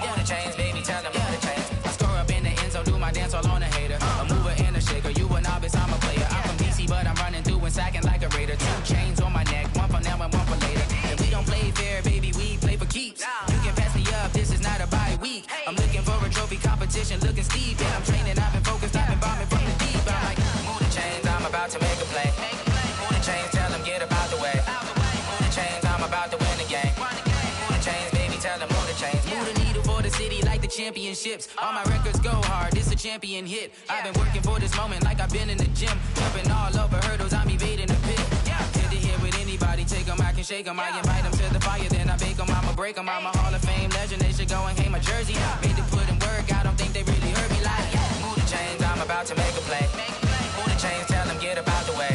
Move the chains, baby, tell them move the chains. I score up in the end zone, do my dance all on a hater. A mover and a shaker, you a novice, I'm a player. I'm from DC, but I'm running through and sacking like a raider. 2 chains on my neck, one for now and one for later. If we don't play fair, baby, we play for keeps. You can pass me up, this is not a bye week. I'm looking for a trophy competition, looking steep. And I'm training, I've been focused, I've been bombing from the deep. I'm like, move the chains, I'm about to make a play. Move the chains, tell them get about the way. Move the chains, I'm about to win the game. Move the chains, baby, tell them move the chains. Move the needle for the city like the championships. All my records go hard, this a champion hit. I've been working for this moment like I've been in the gym. Jumping all over hurdles, I'm evading the pit. Head to head with anybody, take them, I can shake them. I invite them to the fire, then I bake them, I'ma break them. I'm a Hall of Fame legend, they should go and hang my jersey. Made to put in work, I don't think they really heard me like. Move the chains, I'm about to make a play. Move the chains, tell them get about the way.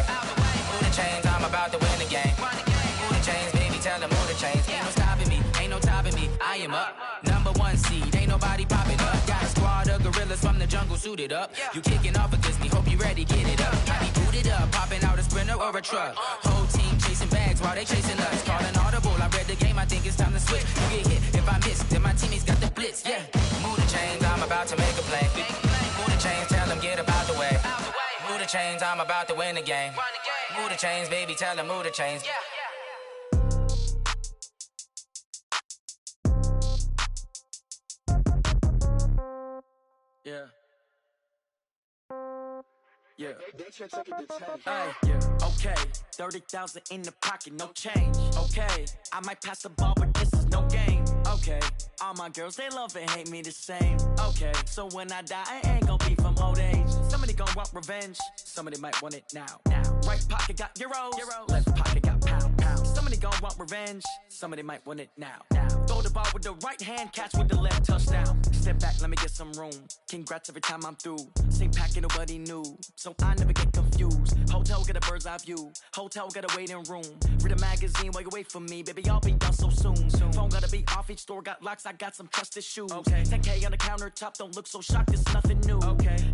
Move the chains, I'm about to win the game. Move the chains, baby, tell them move the chains. Ain't no stopping me, ain't no topping me. I am up, #1 seed, ain't nobody popping up. Got a squad of gorillas from the jungle suited up. You kicking off against me, hope you ready, get it up. I be booted up, popping out a sprinter or a truck. Whole team chasing bags while they chasing us. Calling audible, I read the game, I think it's time to switch. You get hit, if I miss, then my teammates got the blitz, yeah. Move the chains, I'm about to make a play. Move the chains, tell them get about the way. Move the chains, I'm about to win the game. Move the chains, baby, tell them move the chains. Yeah. Yeah. Hey, yeah. Okay. 30,000 in the pocket, no change. Okay. I might pass the ball, but this is no game. Okay. All my girls, they love and hate me the same. Okay. So when I die, I ain't gon' be from old age. Somebody gon' want revenge. Somebody might want it now. Right pocket got euros. Left pocket got pound. Somebody gon' want revenge. Somebody might want it now. Throw the ball with the right hand, catch with the left, touchdown. Step back, let me get some room. Congrats every time I'm through. Same packet, nobody knew. So I never get confused. Hotel get a bird's eye view. Hotel get a waiting room. Read a magazine while you wait for me. Baby, I'll be done so soon. Phone gotta be off, each store got locks. I got some trusted shoes. 10K on the countertop, don't look so shocked, it's nothing new.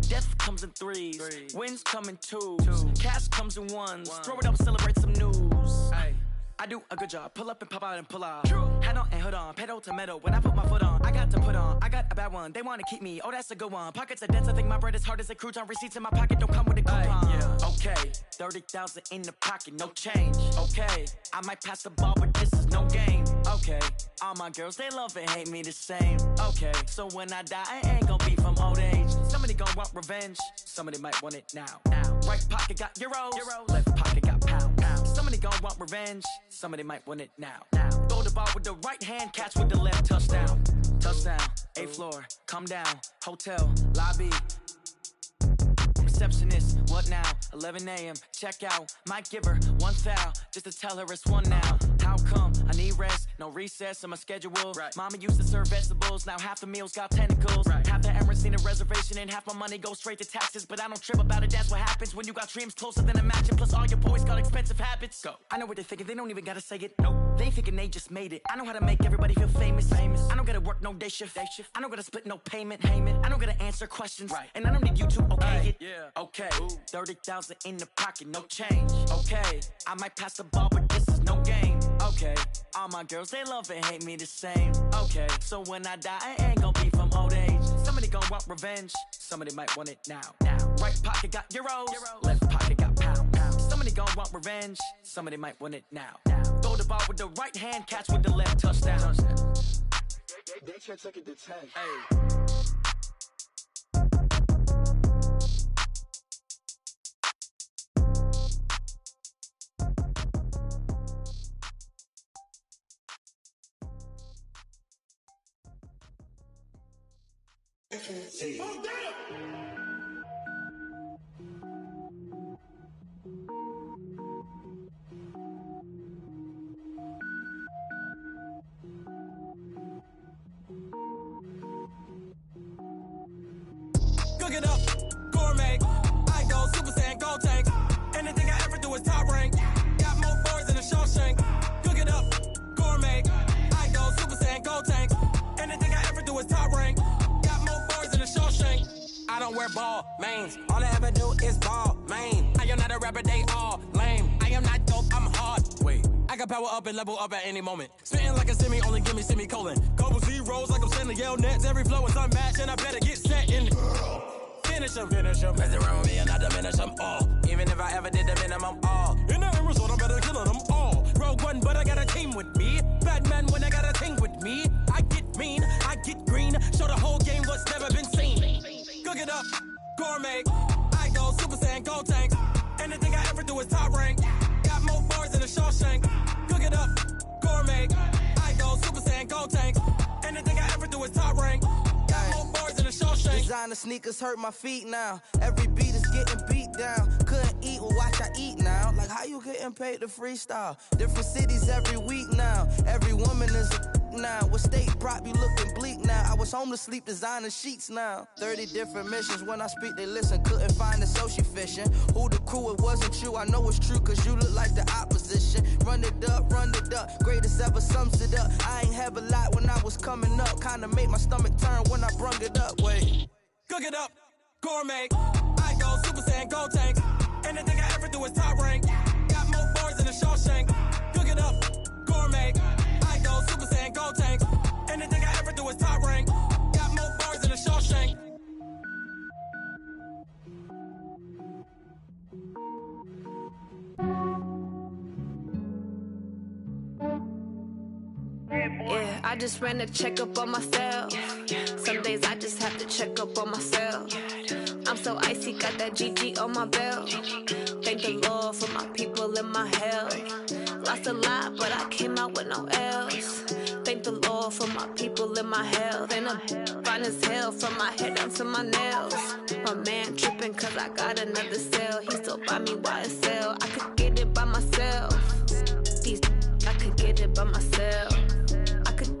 Death comes in threes. Wins come in twos. Cash comes in ones. Throw it up, celebrate some news. I do a good job. Pull up and pop out and pull out. Head on and hood on. Pedal to metal. When I put my foot on, I got to put on. I got a bad one. They want to keep me. Oh, that's a good one. Pockets are dense. I think my bread is hard as a crouton. Receipts in my pocket don't come with a coupon. Okay. 30,000 in the pocket. No change. Okay. I might pass the ball, but this is no game. Okay. All my girls, they love and hate me the same. Okay. So when I die, I ain't gon' be from old age. Somebody gon' want revenge. Somebody might want it now. Right pocket got euros. Left pocket got pound. Somebody gon' want revenge. Somebody might want it now. Throw the ball with the right hand, catch with the left, touchdown. Touchdown, 8th floor, come down, hotel, lobby. Receptionist, what now? 11 a.m., check out. Might give her 1 foul, just to tell her it's 1 now. How come? I need rest, no recess in my schedule. Mama used to serve vegetables, now half the meals got tentacles. Half the Emirates need a reservation and half my money goes straight to taxes. But I don't trip about it, that's what happens when you got dreams closer than a mansion. Plus all your boys got expensive habits. Go. I know what they're thinking, they don't even gotta say it. Nope. They thinking they just made it. I know how to make everybody feel famous. I don't gotta work no day shift. I don't gotta split no payment. I don't gotta answer questions. And I don't need you to okay it. Okay. 30,000 in the pocket, no change. Okay. I might pass the ball, but this is no game. Okay. All my girls, they love and hate me the same. Okay. So when I die, I ain't gon' be from old age. Somebody gon' want revenge. Somebody might want it now. Right pocket got euros. Left pocket got pound. Somebody gon' want revenge. Somebody might want it now. Throw the the ball with the right hand, catch with the left, touchdown. They can't take it to 10. Hey. Cook it up, gourmet. I go Super Saiyan, gold tank. Anything I ever do is top rank. Got more boys than a Shawshank. Cook it up, gourmet. I go Super Saiyan, gold tank. Anything I ever do is top rank. Got more boys than a Shawshank. I don't wear ball mains. All I ever do is ball main. I am not a rapper, they all lame. I am not dope, I'm hard. Wait, I can power up and level up at any moment. Spitting like a semi, only give me semicolon. Couple zeros like I'm sending yell nets. Every flow is unmatched, and I better get set in. Finish them. Mess around with me and I diminish them all. Even if I ever did the minimum, all. In the end result, I'm better killing them all. Rogue One, but I got a team with me. Batman when I got a team with me. I get mean, I get green. Show the whole game what's never been seen. Cook it up, gourmet. I go Super Saiyan, gold tank. Anything I ever do is top rank. Got more bars than a Shawshank. Cook it up, gourmet. I go Super Saiyan, gold tank. Anything I ever do is top rank. Got more bars than a Shawshank. Designer sneakers hurt my feet now. Every beat is getting beat down. Couldn't eat, well watch I eat now. Like how you getting paid to freestyle? Different cities every week now. Every woman is a now. What state prop you looking bleak now? I was home to sleep designing sheets now. 30 different missions. When I speak they listen. Couldn't find it so she fishing. Who the crew, it wasn't you. I know it's true cause you look like the opposition. Run it up. Greatest ever sums it up. I ain't have a lot when I was coming up. Kinda made my stomach turn when I brung it up. Wait. Cook it up, gourmet. I go Super Saiyan, gold tank. Anything I ever do is top rank. Got more bars than a Shawshank. Cook it up, gourmet. I go Super Saiyan, gold tank. Anything I ever do is top rank. Got more bars than a Shawshank. Yeah, I just ran a checkup on myself. Some days I just have to check up on myself. I'm so icy, got that GG on my belt. Thank the Lord for my people and my health. Lost a lot, but I came out with no L's. Thank the Lord for my people and my health. And I'm fine as hell from my head down to my nails. My man tripping cause I got another cell. He still buy me YSL. I could get it by myself. These I could get it by myself. I could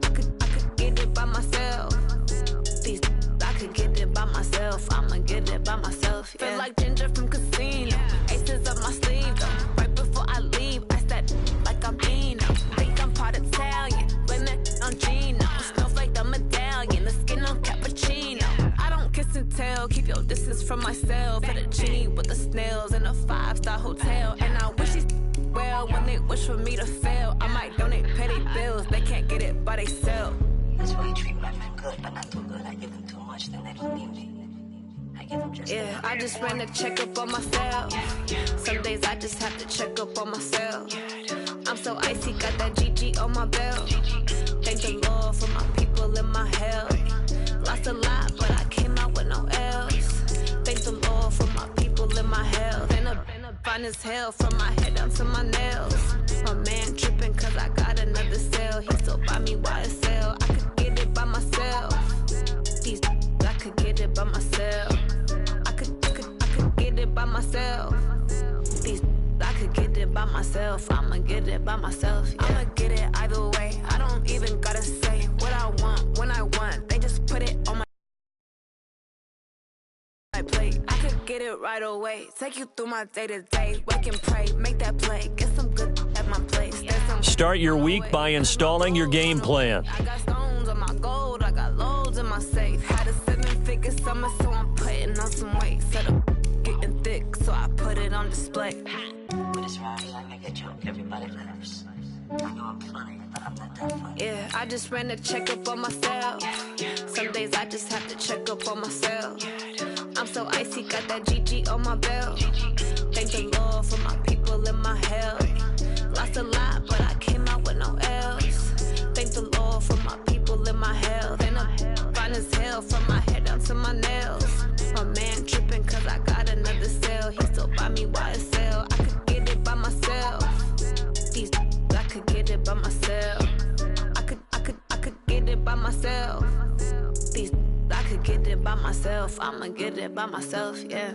get it by myself. These I could get it by myself. I'ma get it by myself. Yeah. Feel like Ginger from Casino. Aces up my sleeve though. Right before I leave, I said like I'm Dino. Think I'm part Italian. Blame that on Gino. Snowflake the medallion. The skin on cappuccino. I don't kiss and tell. Keep your distance from myself. Fettuccine with the snails in a 5-star hotel. And I wish these well when they wish for me to fail. I might donate petty bills. They can't get it by they sell. That's why you treat my friend good, but not too good. I give them too much, then they don't need me. I give them just yeah, I just ran a checkup on myself. Some days I just have to check up on myself. I'm so icy, got that GG on my belt. Thank the Lord for my people and my health. Lost a lot, but I came out with no L's. Thank the Lord for my people and my health. And I'm fine as hell from my head down to my nails. My man tripping cause I got another cell. He still buy me YSL. I could get it by myself. These I could get it by myself. I could get it by myself. These I could get it by myself. I'ma get it by myself. Yeah. I'ma get it either way. I don't even gotta say what I want when I want. They just put it on my plate. I could get it right away. Take you through my day to day. Wake and pray, make that play. Get some good at my place. Start your week by installing your game plan. I got stones on my gold. I got loads in my safe. Had a 7-figure summer, so I'm putting on some weight. Set up getting thick, so I put it on display. When it's round, I make a joke. Everybody laughs. I know I'm funny, but I'm not that funny. Yeah, I just ran a checkup on myself. Some days I just have to check up on myself. I'm so icy, got that GG on my belt. Thank the Lord for my people and my health. Lost a lot, but I came out it by myself. I could get it by myself. These I could get it by myself. I'ma get it by myself, yeah.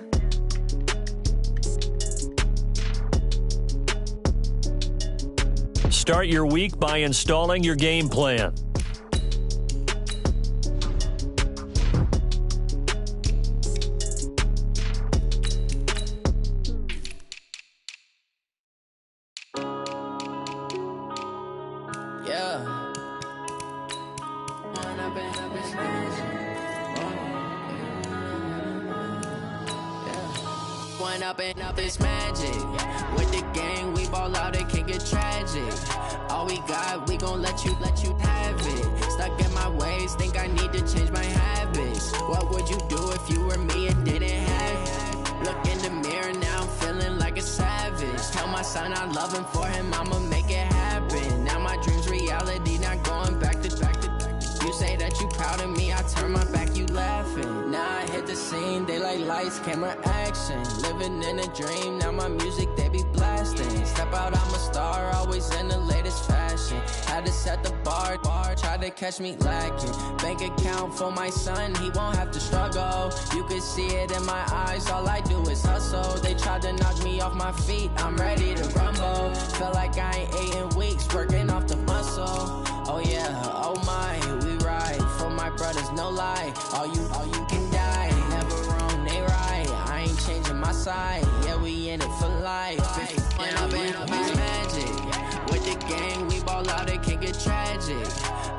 Start your week by installing your game plan. Up this magic. With the gang, we ball out, it can get tragic. All we got, we gon' let you have it. Stuck in my ways, think I need to change my habits. What would you do if you were me and didn't have it? Look in the mirror, now I'm feeling like a savage. Tell my son I love him, for him I'ma make it happen. Now my dream's reality, not going back to. You say that you proud of me, I turn my back, you laughing. Now I hit the scene, they like lights, camera, action. Living in a dream, now my music, they be blasting. Step out, I'm a star, always in the latest fashion. Had to set the bar, try to catch me lacking. Bank account for my son, he won't have to struggle. You can see it in my eyes, all I do is hustle. They tried to knock me off my feet, I'm ready to rumble. Feel like I ain't ate in weeks, working off the muscle. Oh yeah, oh my, we ride for my brothers, no lie. All you can die, never wrong, they right. I ain't changing my side, yeah, we in it for life. And I've been magic. With the gang, we ball out, it can get tragic.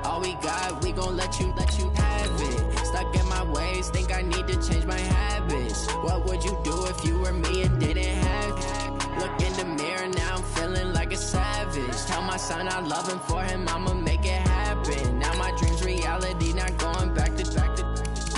All we got, we gon' let you have it. Stuck in my ways, think I need to change my habits. What would you do if you were me and didn't have it? Look in the mirror, now I'm feeling like a savage. Tell my son I love him, for him I'ma make it happen. Now my dream's reality, not going back to.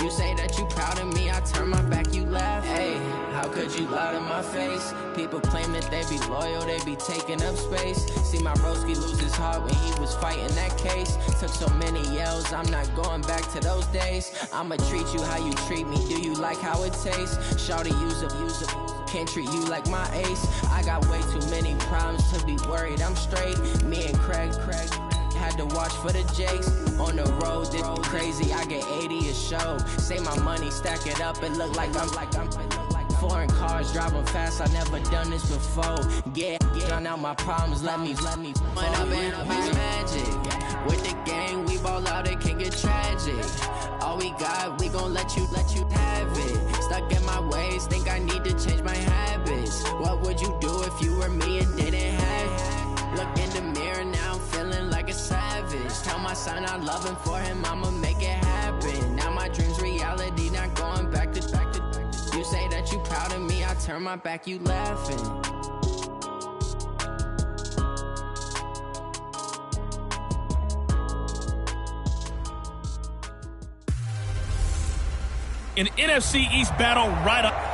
You say that you proud of me, I turn my back, you laugh. Hey, how could you lie to my face? People claim that they be loyal, they be taking up space. See my broski lose his heart when he was fighting that case. Took so many yells, I'm not going back to those days. I'ma treat you how you treat me, do you like how it tastes? Shawty, use up, can't treat you like my ace. I got way too many problems to be worried, I'm straight. Me and Craig had to watch for the Jakes. On the road, this crazy, I get 80 a show. Say my money, stack it up, it look like I'm foreign cars, driving fast, I never done this before. Get out my problems, let me When I've been magic. With the gang, we ball out, it can get tragic. All we got, we gon' let you have it. Stuck in my ways, think I need to change my habits. What would you do if you were me and didn't have it? Look in the mirror, now I'm feeling like a savage. Tell my son I love him, for him I'ma make it happen. Now my dream's reality, not going back to. You say that you proud of me, I turn my back, you laughing. An NFC East battle right up.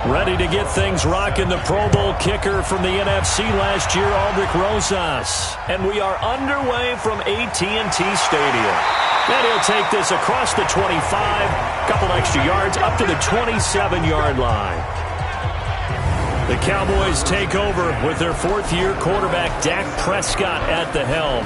Ready to get things rocking, the Pro Bowl kicker from the NFC last year, Aldrich Rosas. And we are underway from AT&T Stadium. And he'll take this across the 25, couple extra yards, up to the 27-yard line. The Cowboys take over with their fourth-year quarterback, Dak Prescott, at the helm.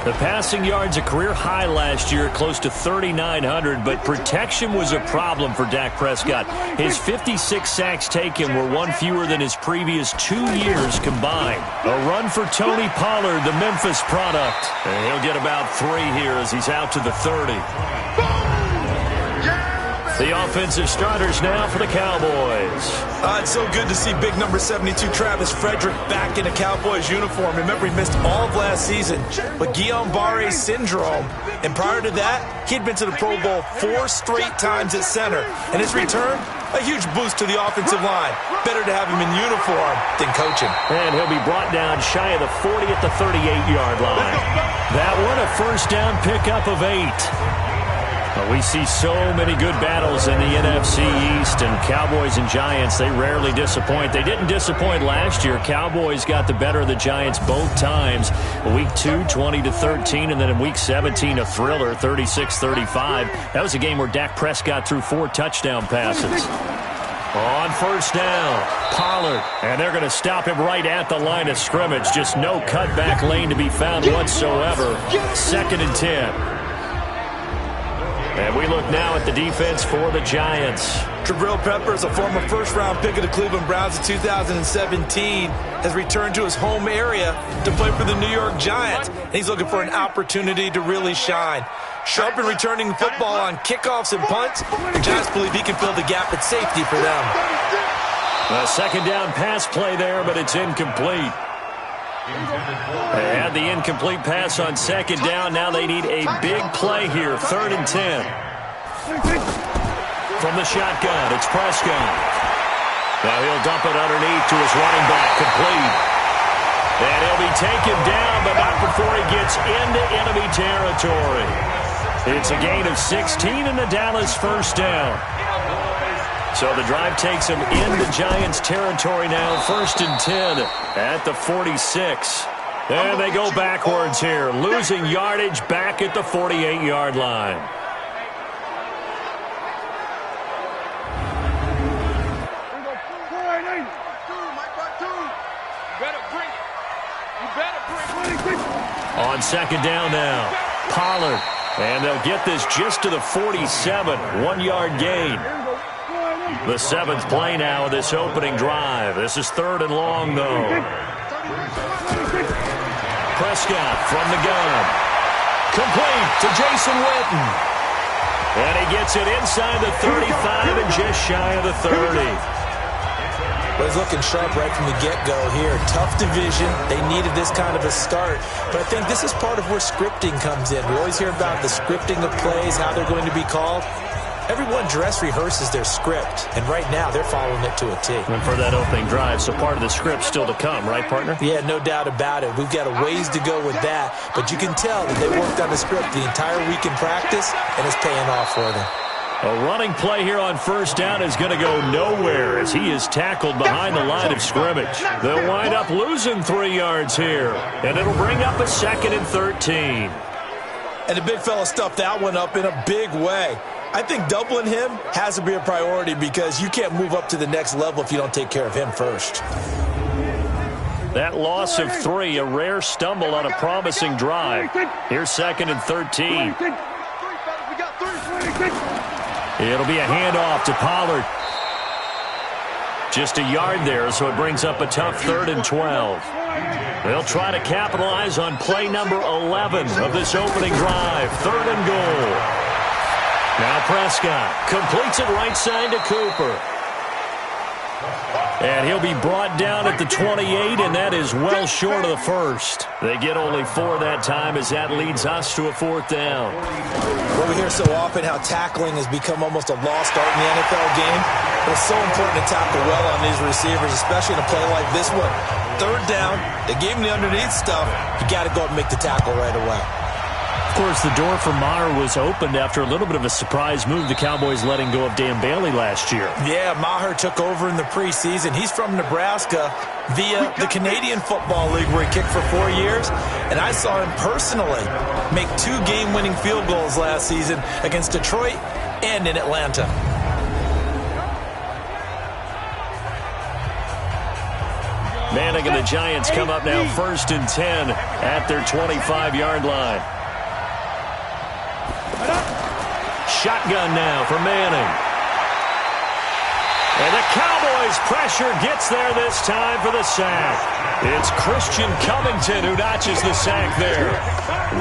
The passing yards a career high last year, close to 3,900, but protection was a problem for Dak Prescott. His 56 sacks taken were one fewer than his previous 2 years combined. A run for Tony Pollard, the Memphis product. And he'll get about 3 here as he's out to the 30. The offensive starters now for the Cowboys. It's so good to see big number 72 Travis Frederick back in a Cowboys uniform. Remember, he missed all of last season with Guillain-Barré syndrome. And prior to that, he'd been to the Pro Bowl 4 straight times at center. And his return, a huge boost to the offensive line. Better to have him in uniform than coaching. And he'll be brought down shy of the 40 at the 38-yard line. That one, a first down pickup of 8. Well, we see so many good battles in the NFC East, and Cowboys and Giants, they rarely disappoint. They didn't disappoint last year. Cowboys got the better of the Giants both times. Week 2, 20-13, and then in Week 17, a thriller, 36-35. That was a game where Dak Prescott threw 4 touchdown passes. On first down, Pollard, and they're going to stop him right at the line of scrimmage. Just no cutback lane to be found whatsoever. 2nd and 10. And we look now at the defense for the Giants. Jabril Peppers, a former first-round pick of the Cleveland Browns in 2017, has returned to his home area to play for the New York Giants. And he's looking for an opportunity to really shine. Sharp in returning the football on kickoffs and punts. The Giants believe he can fill the gap at safety for them. A 2nd down pass play there, but it's incomplete. They had the incomplete pass on 2nd down. Now they need a big play here. 3rd and 10. From the shotgun, it's Prescott. Now he'll dump it underneath to his running back, complete. And he'll be taken down, but not before he gets into enemy territory. It's a gain of 16 and the Dallas first down. So the drive takes him into Giants territory now. 1st and 10 at the 46. And they go backwards here, losing yardage back at the 48-yard line. On 2nd down now, Pollard. And they'll get this just to the 47, 1-yard gain. The 7th play now of this opening drive. This is 3rd and long, though. Prescott from the gun. Complete to Jason Witten. And he gets it inside the 35 and just shy of the 30. But he's looking sharp right from the get-go here. Tough division. They needed this kind of a start. But I think this is part of where scripting comes in. We always hear about the scripting of plays, how they're going to be called. Everyone dress rehearses their script, and right now they're following it to a T. And for that opening drive, so part of the script still to come, right, partner? Yeah, no doubt about it. We've got a ways to go with that, but you can tell that they worked on the script the entire week in practice, and it's paying off for them. A running play here on first down is going to go nowhere as he is tackled behind the line of scrimmage. They'll wind up losing 3 yards here, and it'll bring up a 2nd and 13. And the big fella stuffed that one up in a big way. I think doubling him has to be a priority because you can't move up to the next level if you don't take care of him first. That loss of 3, a rare stumble on a promising drive. Here's 2nd and 13. It'll be a handoff to Pollard. Just a yard there, so it brings up a tough 3rd and 12. They'll try to capitalize on play number 11 of this opening drive. 3rd and goal. Now Prescott completes it right side to Cooper. And he'll be brought down at the 28, and that is well short of the first. They get only 4 that time as that leads us to a 4th down. Well, we hear so often how tackling has become almost a lost art in the NFL game. But it's so important to tackle well on these receivers, especially in a play like this one. 3rd down, they gave him the underneath stuff. You got to go and make the tackle right away. Of course, the door for Maher was opened after a little bit of a surprise move. The Cowboys letting go of Dan Bailey last year. Yeah, Maher took over in the preseason. He's from Nebraska via the Canadian Football League where he kicked for 4 years. And I saw him personally make 2 game-winning field goals last season against Detroit and in Atlanta. Manning and the Giants come up now 1st and 10 at their 25-yard line. Shotgun now for Manning. And the Cowboys' pressure gets there this time for the sack. It's Christian Covington who notches the sack there.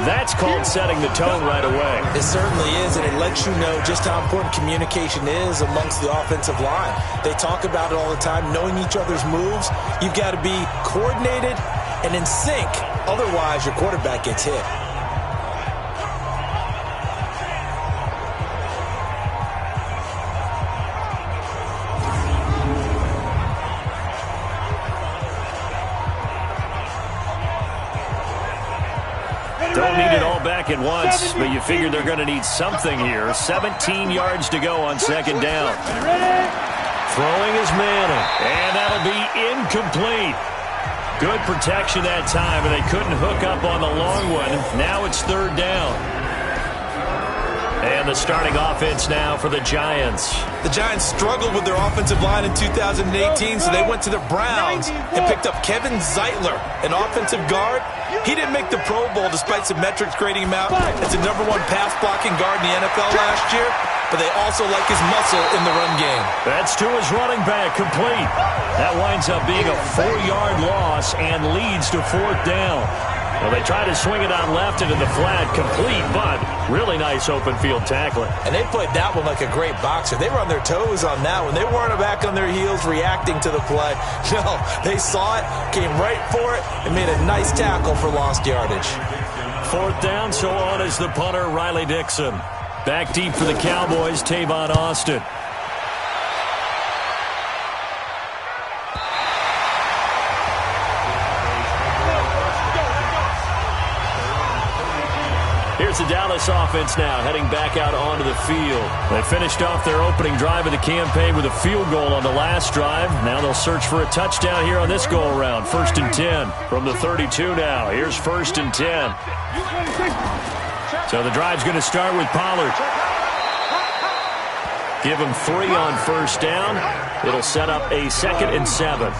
That's called setting the tone right away. It certainly is, and it lets you know just how important communication is amongst the offensive line. They talk about it all the time, knowing each other's moves. You've got to be coordinated and in sync. Otherwise, your quarterback gets hit. back at once, but you figure they're going to need something here. 17 yards to go on second down. Throwing is Manning, and that'll be incomplete. Good protection that time, and they couldn't hook up on the long one. Now it's third down. And the starting offense now for the Giants. The Giants struggled with their offensive line in 2018, so they went to the Browns and picked up Kevin Zeitler, an offensive guard. He didn't make the Pro Bowl despite some metrics grading him out as the #1 pass-blocking guard in the NFL last year, but they also like his muscle in the run game. That's to his running back, complete. That winds up being a 4-yard loss and leads to fourth down. Well, they try to swing it on left into the flat, complete, but really nice open field tackling. And they played that one like a great boxer. They were on their toes on that one. They weren't back on their heels reacting to the play. No, they saw it, came right for it, and made a nice tackle for lost yardage. Fourth down, so on is the punter, Riley Dixon. Back deep for the Cowboys, Tavon Austin. Here's the Dallas offense now, heading back out onto the field. They finished off their opening drive of the campaign with a field goal on the last drive. Now they'll search for a touchdown here on this go-around. 1st and 10 from the 32 now. Here's 1st and 10. So the drive's going to start with Pollard. Give him 3 on first down. It'll set up a 2nd and 7.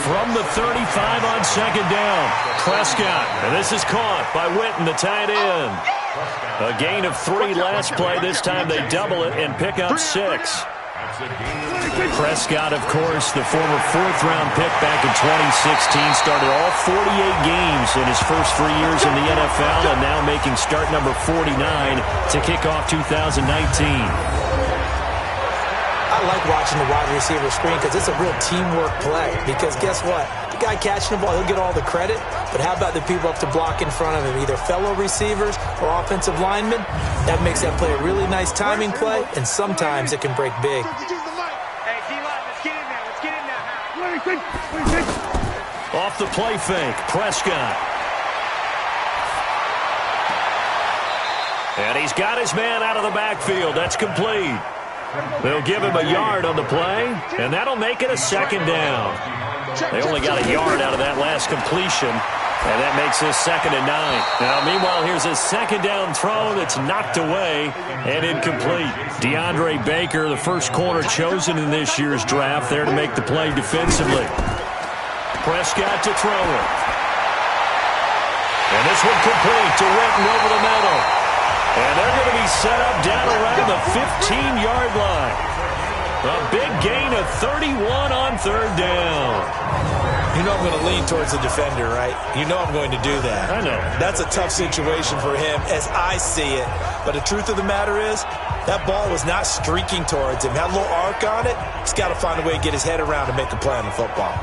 From the 35 on second down, Prescott. And this is caught by Witten, the tight end. A gain of 3 last play. This time they double it and pick up 6. Prescott, of course, the former 4th-round pick back in 2016, started all 48 games in his first 3 years in the NFL, and now making start number 49 to kick off 2019. I like watching the wide receiver screen because it's a real teamwork play. Because guess what? The guy catching the ball, he'll get all the credit. But how about the people up to block in front of him? Either fellow receivers or offensive linemen. That makes that play a really nice timing play, and sometimes it can break big. Hey, D-line, let's get in there. Let's get in there now. Off the play fake, Prescott. And he's got his man out of the backfield. That's complete. They'll give him a yard on the play, and that'll make it a 2nd down. They only got a yard out of that last completion, and that makes this 2nd and 9. Now, meanwhile, here's a 2nd down throw that's knocked away and incomplete. DeAndre Baker, the first corner chosen in this year's draft, there to make the play defensively. Prescott to throw it. And this one complete to Witten over the middle. And they're going to be set up down around the 15-yard line. A big gain of 31 on 3rd down. You know I'm going to lean towards the defender, right? You know I'm going to do that. I know. That's a tough situation for him as I see it. But the truth of the matter is, that ball was not streaking towards him. Had a little arc on it. He's got to find a way to get his head around and make a play on the football.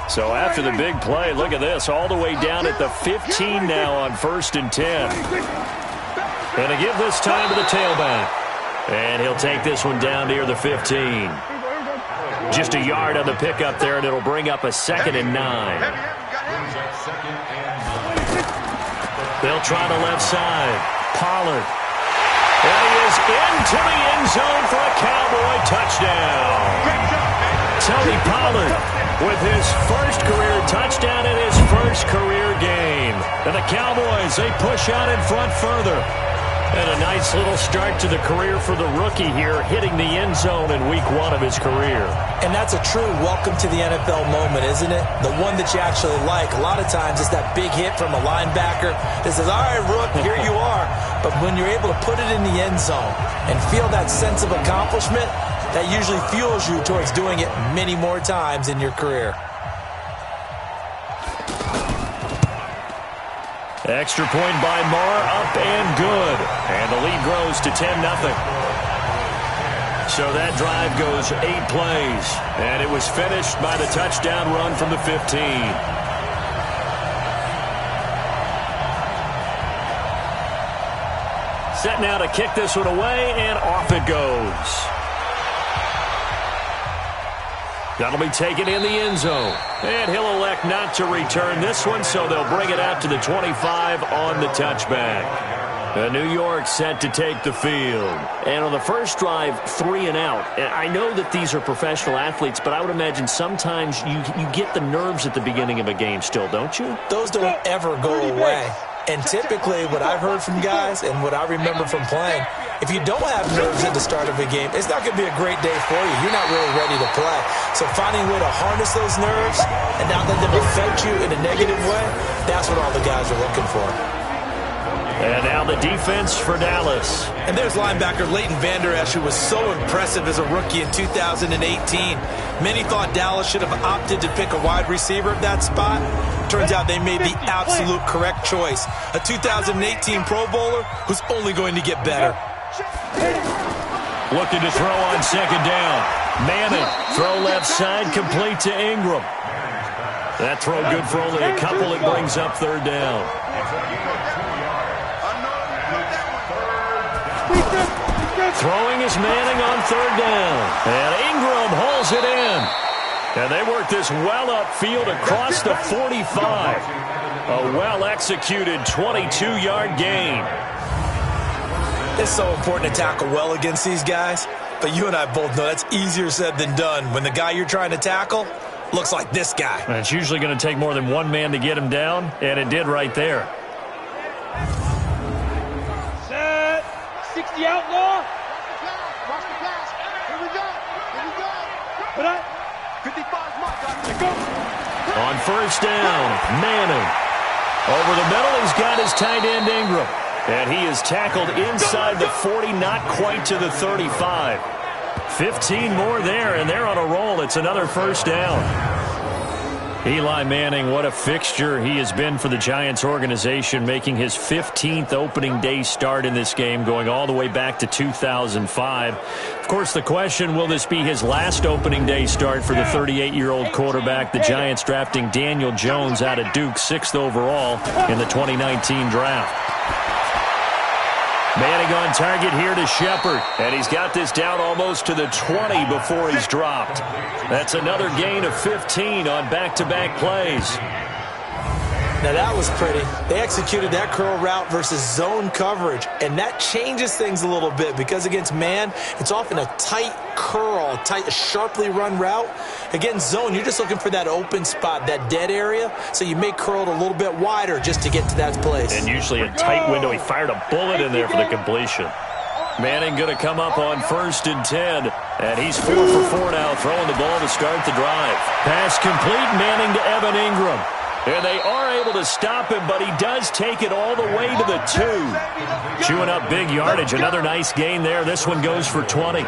So after the big play, look at this, all the way down at the 15 now on 1st and 10. And to give this time to the tailback. And he'll take this one down near the 15. Just a yard on the pickup there, and it'll bring up a 2nd and 9. They'll try the left side. Pollard. And he is into the end zone for a Cowboy touchdown. Tony Pollard with his first career touchdown in his first career game. And the Cowboys, they push out in front further. And a nice little start to the career for the rookie here, hitting the end zone in week 1 of his career. And that's a true welcome to the NFL moment, isn't it? The one that you actually like. A lot of times it's that big hit from a linebacker that says, all right, Rook, here you are. But when you're able to put it in the end zone and feel that sense of accomplishment, that usually fuels you towards doing it many more times in your career. Extra point by Marr, up and good. And the lead grows to 10-0. So that drive goes 8 plays. And it was finished by the touchdown run from the 15. Set now to kick this one away, and off it goes. That'll be taken in the end zone. And he'll elect not to return this one, so they'll bring it out to the 25 on the touchback. New York set to take the field. And on the first drive, 3 and out. And I know that these are professional athletes, but I would imagine sometimes you get the nerves at the beginning of a game still, don't you? Those don't ever go away. And typically what I've heard from guys and what I remember from playing, if you don't have nerves at the start of a game, it's not going to be a great day for you. You're not really ready to play. So finding a way to harness those nerves and not let them affect you in a negative way, that's what all the guys are looking for. And now the defense for Dallas. And there's linebacker Leighton Vander Esch, who was so impressive as a rookie in 2018. Many thought Dallas should have opted to pick a wide receiver at that spot. Turns out they made the absolute correct choice. A 2018 Pro Bowler who's only going to get better. Looking to throw on second down. Manning, throw left side, complete to Ingram. That throw good for only a couple. It brings up third down. Throwing is Manning on third down. And Ingram hauls it in. And they work this well upfield across the 45. A well-executed 22-yard gain. It's so important to tackle well against these guys. But you and I both know that's easier said than done when the guy you're trying to tackle looks like this guy. And it's usually going to take more than one man to get him down, and it did right there. Set. 60 outlaw. Watch the pass. Here we go. Here we go. Put up. 55's mark. Let's go. On first down, Manning. Over the middle, he's got his tight end Ingram. And he is tackled inside the 40, not quite to the 35. 15 more there, and they're on a roll. It's another first down. Eli Manning, what a fixture he has been for the Giants organization, making his 15th opening day start in this game, going all the way back to 2005. Of course, the question, will this be his last opening day start for the 38-year-old quarterback? The Giants drafting Daniel Jones out of Duke, 6th overall in the 2019 draft. Manning on target here to Shepard. And he's got this down almost to the 20 before he's dropped. That's another gain of 15 on back-to-back plays. Now that was pretty. They executed that curl route versus zone coverage, and that changes things a little bit because against man, it's often a tight curl, tight, sharply run route. Against zone, you're just looking for that open spot, that dead area, so you may curl it a little bit wider just to get to that place. And usually a tight window. He fired a bullet in there for the completion. Manning going to come up on 1st and 10, and he's 4 for 4 now, throwing the ball to start the drive. Pass complete, Manning to Evan Ingram. And they are able to stop him, but he does take it all the way to the 2. Chewing up big yardage. Another nice gain there. This one goes for 20.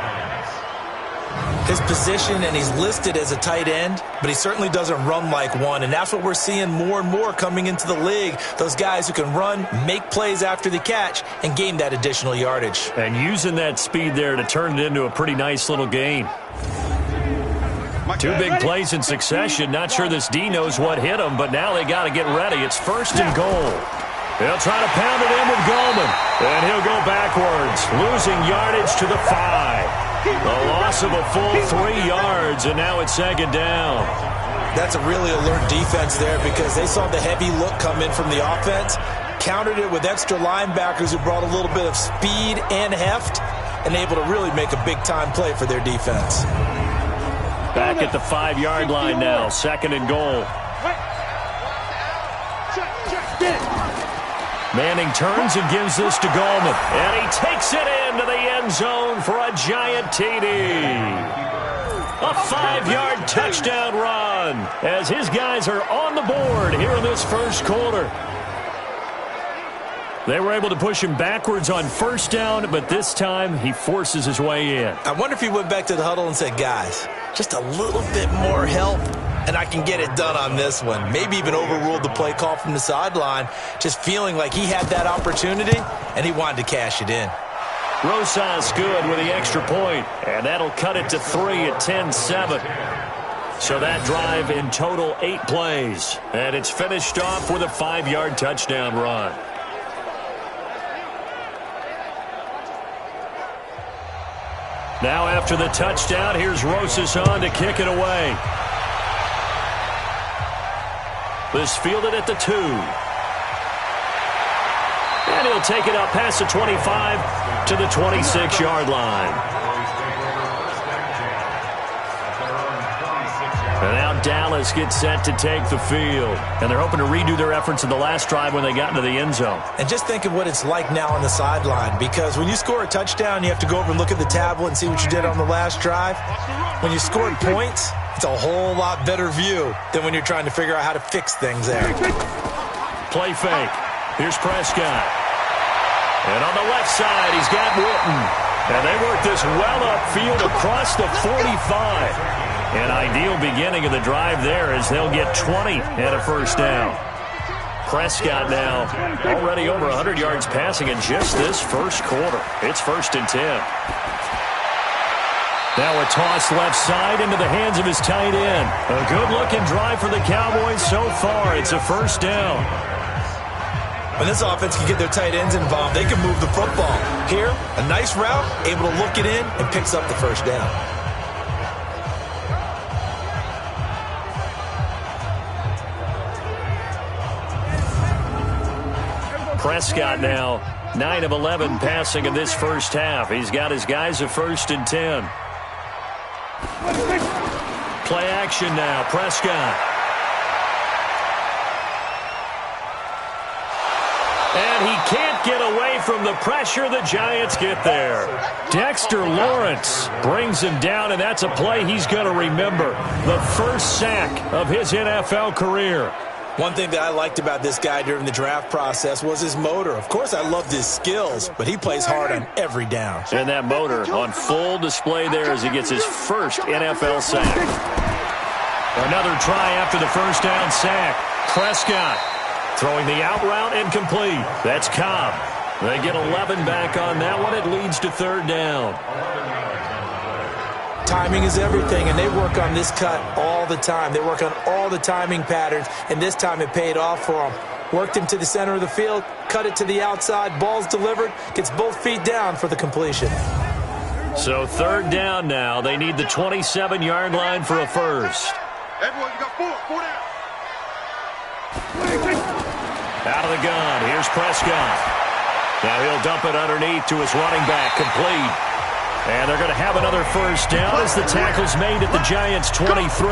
His position, and he's listed as a tight end, but he certainly doesn't run like one, and that's what we're seeing more and more coming into the league. Those guys who can run, make plays after the catch, and gain that additional yardage. And using that speed there to turn it into a pretty nice little gain. 2 big plays in succession. Not sure this D knows what hit him, but now they got to get ready. It's 1st and goal. They'll try to pound it in with Goldman. And he'll go backwards, losing yardage to the 5. A loss of a full 3 yards, and now it's 2nd down. That's a really alert defense there because they saw the heavy look come in from the offense, countered it with extra linebackers who brought a little bit of speed and heft, and able to really make a big-time play for their defense. Back at the 5-yard line now, 2nd and goal. Manning turns and gives this to Goldman. And he takes it into the end zone for a giant TD. A 5-yard touchdown run as his guys are on the board here in this first quarter. They were able to push him backwards on 1st down, but this time he forces his way in. I wonder if he went back to the huddle and said, guys, just a little bit more help, and I can get it done on this one. Maybe even overruled the play call from the sideline, just feeling like he had that opportunity, and he wanted to cash it in. Rosas good with the extra point, and that'll cut it to 3 at 10-7. So that drive in total 8 plays, and it's finished off with a 5-yard touchdown run. Now after the touchdown, here's Rosas on to kick it away. This fielded at the 2. And he'll take it up past the 25 to the 26-yard line. And now Dallas gets set to take the field. And they're hoping to redo their efforts in the last drive when they got into the end zone. And just think of what it's like now on the sideline, because when you score a touchdown, you have to go over and look at the tablet and see what you did on the last drive. When you scored points, it's a whole lot better view than when you're trying to figure out how to fix things there. Play fake. Here's Prescott. And on the left side, he's got Witten. And they work this well upfield across the 45. An ideal beginning of the drive there as they'll get 20 and a first down. Prescott now already over 100 yards passing in just this first quarter. It's 1st and 10. Now a toss left side into the hands of his tight end. A good-looking drive for the Cowboys so far. It's a first down. When this offense can get their tight ends involved, they can move the football. Here, a nice route, able to look it in, and picks up the first down. Prescott now 9 of 11 passing in this first half. He's got his guys at 1st and 10. Play action now. Prescott. And he can't get away from the pressure. The Giants get there. Dexter Lawrence brings him down, and that's a play he's going to remember. The first sack of his NFL career. One thing that I liked about this guy during the draft process was his motor. Of course, I loved his skills, but he plays hard on every down. And that motor on full display there as he gets his first NFL sack. Another try after the first down sack. Prescott throwing the out route incomplete. That's Cobb. They get 11 back on that one. It leads to 3rd down. Timing is everything, and they work on this cut all the time. They work on all the timing patterns, and this time it paid off for them. Worked him to the center of the field, cut it to the outside, ball's delivered, gets both feet down for the completion. So 3rd down now. They need the 27-yard line for a first. Everyone, you got 4 down. Out of the gun, here's Prescott. Now he'll dump it underneath to his running back, complete. And they're going to have another first down as the tackle's made at the Giants' 23.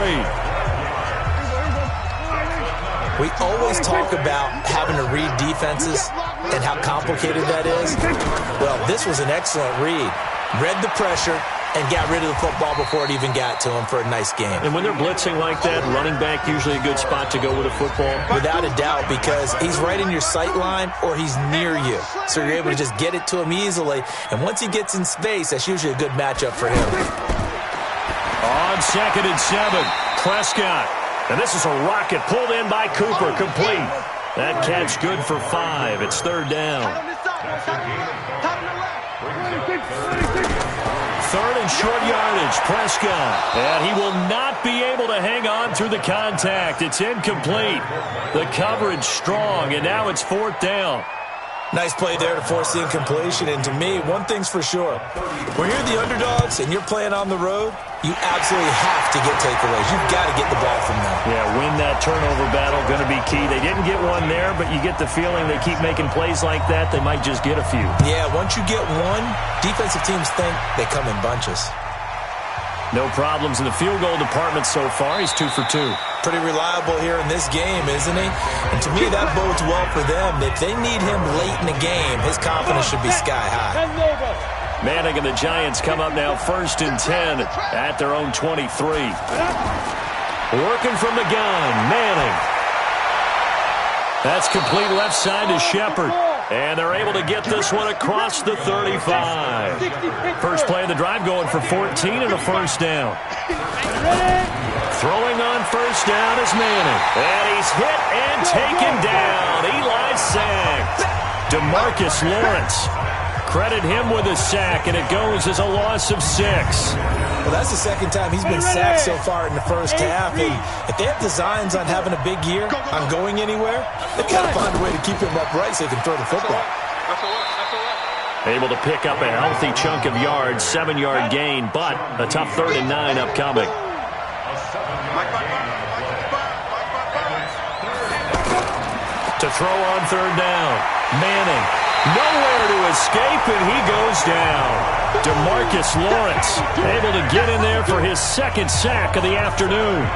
We always talk about having to read defenses and how complicated that is. Well, this was an excellent read. Read the pressure and got rid of the football before it even got to him for a nice game. And when they're blitzing like that, running back usually a good spot to go with a football? Without a doubt, because he's right in your sight line or he's near you. So you're able to just get it to him easily. And once he gets in space, that's usually a good matchup for him. On 2nd and 7, Prescott. And this is a rocket pulled in by Cooper, complete. That catch good for 5. It's 3rd down. 3rd and short yardage, Prescott. And he will not be able to hang on through the contact. It's incomplete. The coverage strong, and now it's 4th down. Nice play there to force the incompletion. And to me, one thing's for sure. When you're the underdogs and you're playing on the road, you absolutely have to get takeaways. You've got to get the ball from them. Yeah, win that turnover battle, going to be key. They didn't get one there, but you get the feeling they keep making plays like that, they might just get a few. Yeah, once you get one, defensive teams think they come in bunches. No problems in the field goal department so far. He's 2 for 2. Pretty reliable here in this game, isn't he? And to me, that bodes well for them. If they need him late in the game, his confidence should be sky high. Manning and the Giants come up now 1st and 10 at their own 23. Working from the gun, Manning. That's complete left side to Shepard. And they're able to get this one across the 35. First play of the drive going for 14 and a first down. Throwing on first down is Manning. And he's hit and taken down. Eli sacked. DeMarcus Lawrence. Credit him with a sack, and it goes as a loss of 6. Well, that's the second time he's been sacked so far in the first half. And if they have designs on having a big year, on going anywhere, they've got to find a way to keep him upright so he can throw the football. Able to pick up a healthy chunk of yards, 7-yard gain, but a tough 3rd and 9 upcoming. To throw on 3rd down. Manning, nowhere to escape, and he goes down. DeMarcus Lawrence able to get in there for his 2nd sack of the afternoon.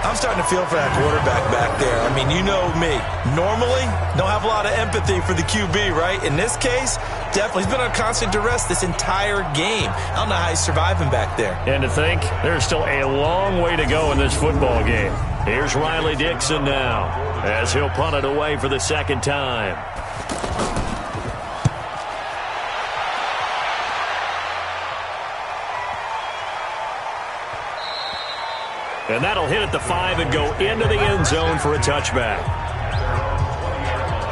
I'm starting to feel for that quarterback back there. I mean, you know me. Normally, don't have a lot of empathy for the QB, right? In this case, definitely. He's been on constant duress this entire game. I don't know how he's surviving back there. And to think, there's still a long way to go in this football game. Here's Riley Dixon now, as he'll punt it away for the 2nd time. And that'll hit at the 5 and go into the end zone for a touchback.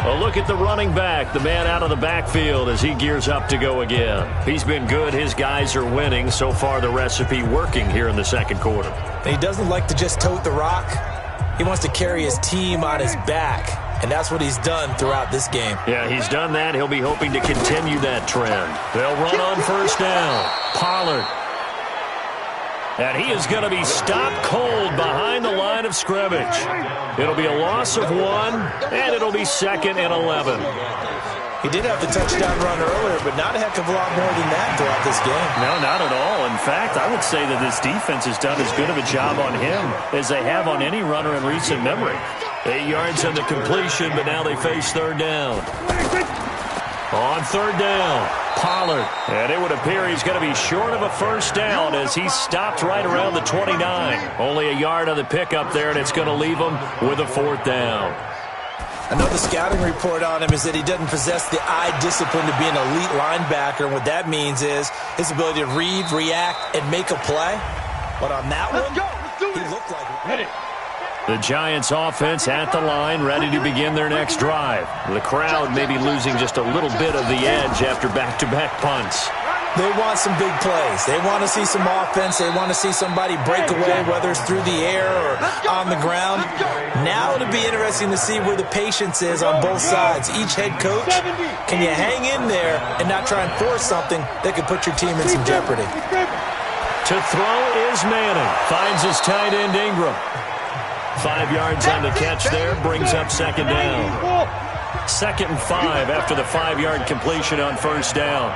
A look at the running back, the man out of the backfield as he gears up to go again. He's been good. His guys are winning. So far, the recipe working here in the 2nd quarter. He doesn't like to just tote the rock. He wants to carry his team on his back, and that's what he's done throughout this game. Yeah, he's done that. He'll be hoping to continue that trend. They'll run on 1st down. Pollard. And he is going to be stopped cold behind the line of scrimmage. It'll be a loss of 1, and it'll be 2nd and 11. He did have the touchdown run earlier, but not a heck of a lot more than that throughout this game. No, not at all. In fact, I would say that this defense has done as good of a job on him as they have on any runner in recent memory. 8 yards on the completion, but now they face 3rd down. On 3rd down, Pollard. And it would appear he's going to be short of a 1st down as he's stopped right around the 29. Only a yard on the pickup there, and it's going to leave him with a 4th down. Another scouting report on him is that he doesn't possess the eye discipline to be an elite linebacker. And what that means is his ability to read, react, and make a play. But on that one, he looked like it. The Giants offense at the line, ready to begin their next drive. The crowd may be losing just a little bit of the edge after back-to-back punts. They want some big plays. They want to see some offense. They want to see somebody break away, whether it's through the air or on the ground. Now it'll be interesting to see where the patience is on both sides. Each head coach, can you hang in there and not try and force something that could put your team in some jeopardy? To throw is Manning. Finds his tight end Ingram. 5 yards on the catch there, brings up 2nd down. 2nd and 5 after the 5-yard completion on 1st down.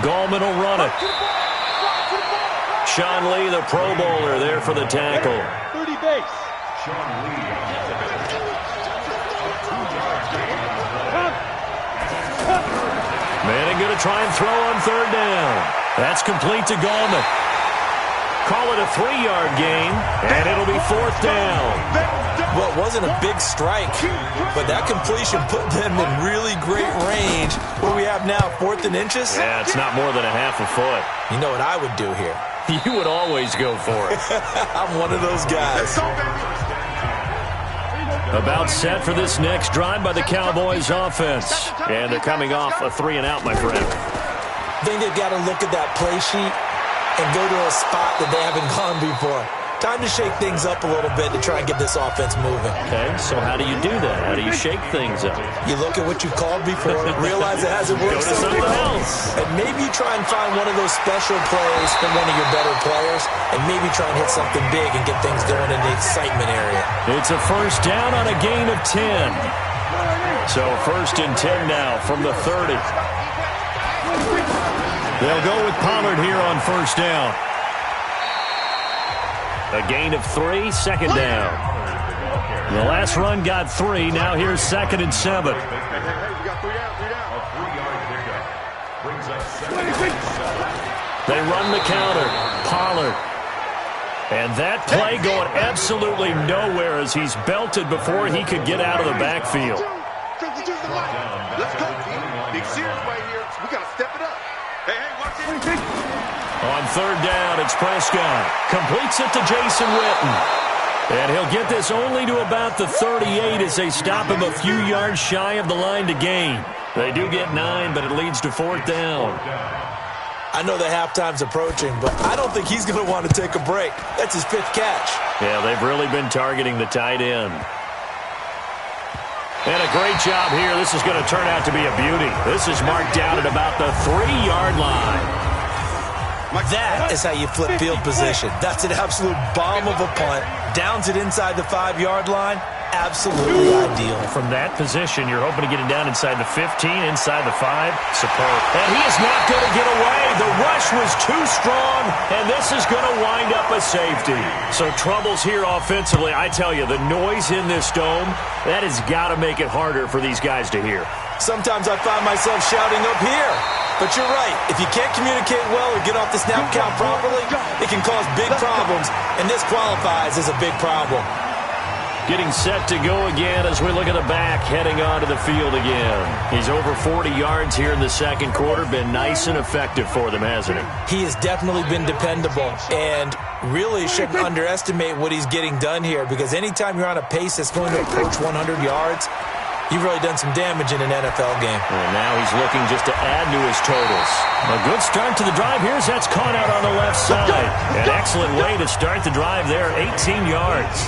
Gallman will run it. Sean Lee, the Pro Bowler, there for the tackle. 30 base. Manning going to try and throw on 3rd down. That's complete to Gallman. Call it a 3-yard gain, and it'll be 4th down. Well, it wasn't a big strike, but that completion put them in really great range. What do we have now, 4th and inches? Yeah, it's not more than a half a foot. You know what I would do here? You would always go for it. I'm one of those guys. About set for this next drive by the Cowboys offense. And they're coming off a 3-and-out, my friend. I think they've got to look at that play sheet and go to a spot that they haven't gone before. Time to shake things up a little bit to try and get this offense moving. Okay, so how do you do that? How do you shake things up? You look at what you've called before, realize it hasn't worked so well, else. and maybe you try and find one of those special plays from one of your better players, and maybe try and hit something big and get things going in the excitement area. It's a 1st down on a gain of 10. So 1st and 10 now from the 30. They'll go with Pollard here on 1st down. A gain of 3, 2nd down. The last run got 3. Now here's 2nd and 7. They run the counter. Pollard. And that play going absolutely nowhere as he's belted before he could get out of the backfield. Let's go, team. Big serious right here. We got to step it up. Hey, watch it. On 3rd down, it's Prescott. Completes it to Jason Witten. And he'll get this only to about the 38 as they stop him a few yards shy of the line to gain. They do get 9, but it leads to 4th down. I know the halftime's approaching, but I don't think he's going to want to take a break. That's his 5th catch. Yeah, they've really been targeting the tight end. And a great job here. This is going to turn out to be a beauty. This is marked down at about the 3-yard line. That is how you flip field position. That's an absolute bomb of a punt. Downs it inside the 5-yard line. Absolutely ideal. From that position, you're hoping to get it down inside the 15, inside the 5. Superb. And he is not going to get away. The rush was too strong, and this is going to wind up a safety. So troubles here offensively. I tell you, the noise in this dome, that has got to make it harder for these guys to hear. Sometimes I find myself shouting up here. But you're right. If you can't communicate well or get off the snap count properly, it can cause big problems, and this qualifies as a big problem. Getting set to go again as we look at the back, heading onto the field again. He's over 40 yards here in the second quarter. Been nice and effective for them, hasn't he? He has definitely been dependable, and really shouldn't underestimate what he's getting done here, because anytime you're on a pace that's going to approach 100 yards, you've really done some damage in an NFL game. And now he's looking just to add to his totals. A good start to the drive. Here's that's caught out on the left side. An excellent way to start the drive there, 18 yards.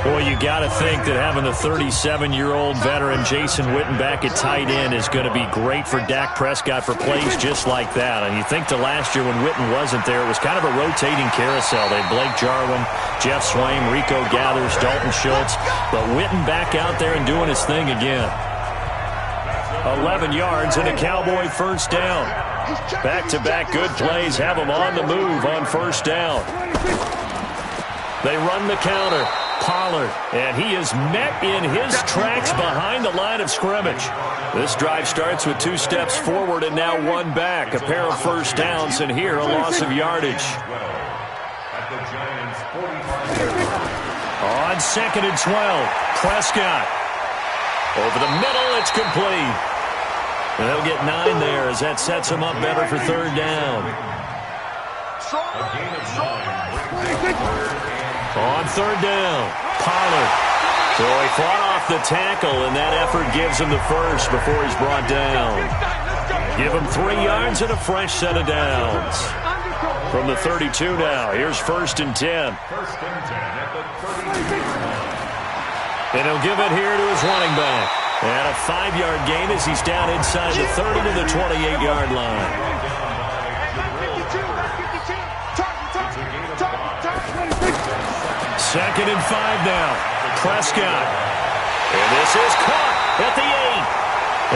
Boy, you got to think that having the 37-year-old veteran Jason Witten back at tight end is going to be great for Dak Prescott for plays just like that. And you think to last year when Witten wasn't there, it was kind of a rotating carousel. They had Blake Jarwin, Jeff Swaim, Rico Gathers, Dalton Schultz. But Witten back out there and doing his thing again. 11 yards and a Cowboy first down. Back-to-back good plays have them on the move on first down. They run the counter. Pollard, and he is met in his tracks behind the line of scrimmage. This drive starts with 2 steps forward and now 1 back. A pair of first downs, and here a loss of yardage. On 2nd and 12, Prescott. Over the middle, it's complete. And they'll get 9 there as that sets him up better for 3rd down. On 3rd down, Pollard. So he fought off the tackle, and that effort gives him the first before he's brought down. Give him 3 yards and a fresh set of downs. From the 32 now, here's 1st and 10. And he'll give it here to his running back. And a 5-yard gain as he's down inside the 30 to the 28-yard line. 2nd and 5 now. Prescott. And this is caught at the 8.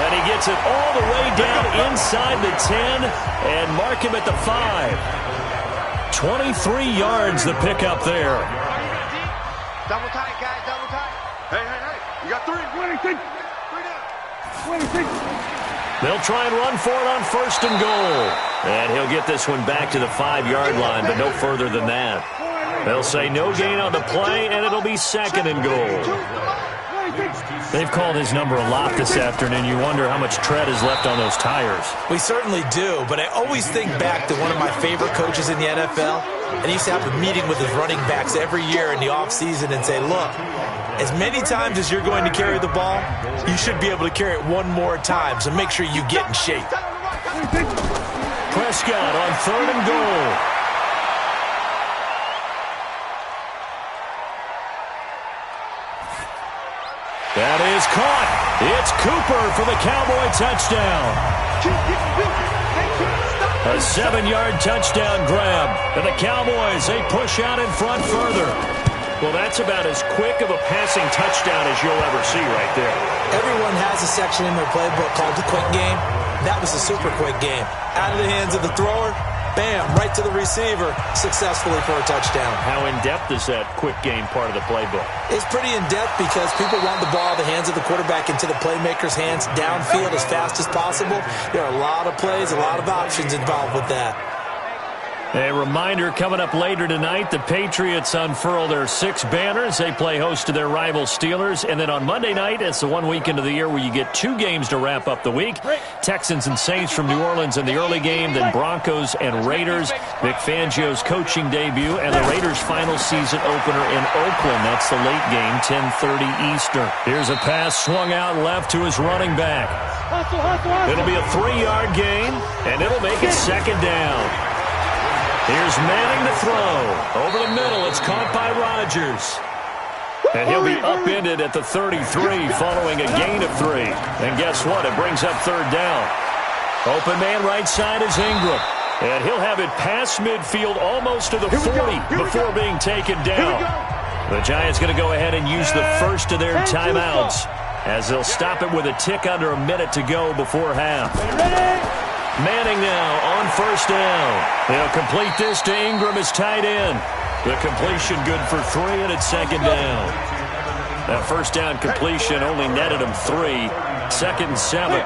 And he gets it all the way down inside the 10 and mark him at the 5. 23 yards the pickup there. Double tight, guys, double tight. Hey. You got 3. 26. 3 down. 26. They'll try and run for it on 1st and goal. And he'll get this one back to the 5-yard line, but no further than that. They'll say no gain on the play, and it'll be 2nd and goal. They've called his number a lot this afternoon. You wonder how much tread is left on those tires. We certainly do, but I always think back to one of my favorite coaches in the NFL, and he used to have a meeting with his running backs every year in the offseason and say, look, as many times as you're going to carry the ball, you should be able to carry it 1 more time, so make sure you get in shape. Prescott on 3rd and goal. That is caught. It's Cooper for the Cowboy touchdown. A 7-yard touchdown grab. And the Cowboys, they push out in front further. Well, that's about as quick of a passing touchdown as you'll ever see right there. Everyone has a section in their playbook called the quick game. That was a super quick game. Out of the hands of the thrower, bam, right to the receiver, successfully for a touchdown. How in-depth is that quick game part of the playbook? It's pretty in-depth because people want the ball out of the hands of the quarterback into the playmaker's hands downfield as fast as possible. There are a lot of plays, a lot of options involved with that. A reminder, coming up later tonight, the Patriots unfurl their 6 banners. They play host to their rival Steelers. And then on Monday night, it's the one weekend of the year where you get 2 games to wrap up the week. Texans and Saints from New Orleans in the early game, then Broncos and Raiders. Vic Fangio's coaching debut, and the Raiders' final season opener in Oakland. That's the late game, 10:30 Eastern. Here's a pass swung out left to his running back. It'll be a 3-yard gain, and it'll make it 2nd down. Here's Manning to throw. Over the middle, it's caught by Rodgers. And he'll be upended at the 33 following a gain of 3. And guess what? It brings up third down. Open man right side is Ingram. And he'll have it past midfield almost to the 40 before being taken down. The Giants going to go ahead and use the first of their timeouts as they'll stop it with a tick under a minute to go before half. Manning now on first down. He'll complete this to Ingram as tight end. The completion good for 3, and it's second down. That first down completion only netted him 3. Second and 7.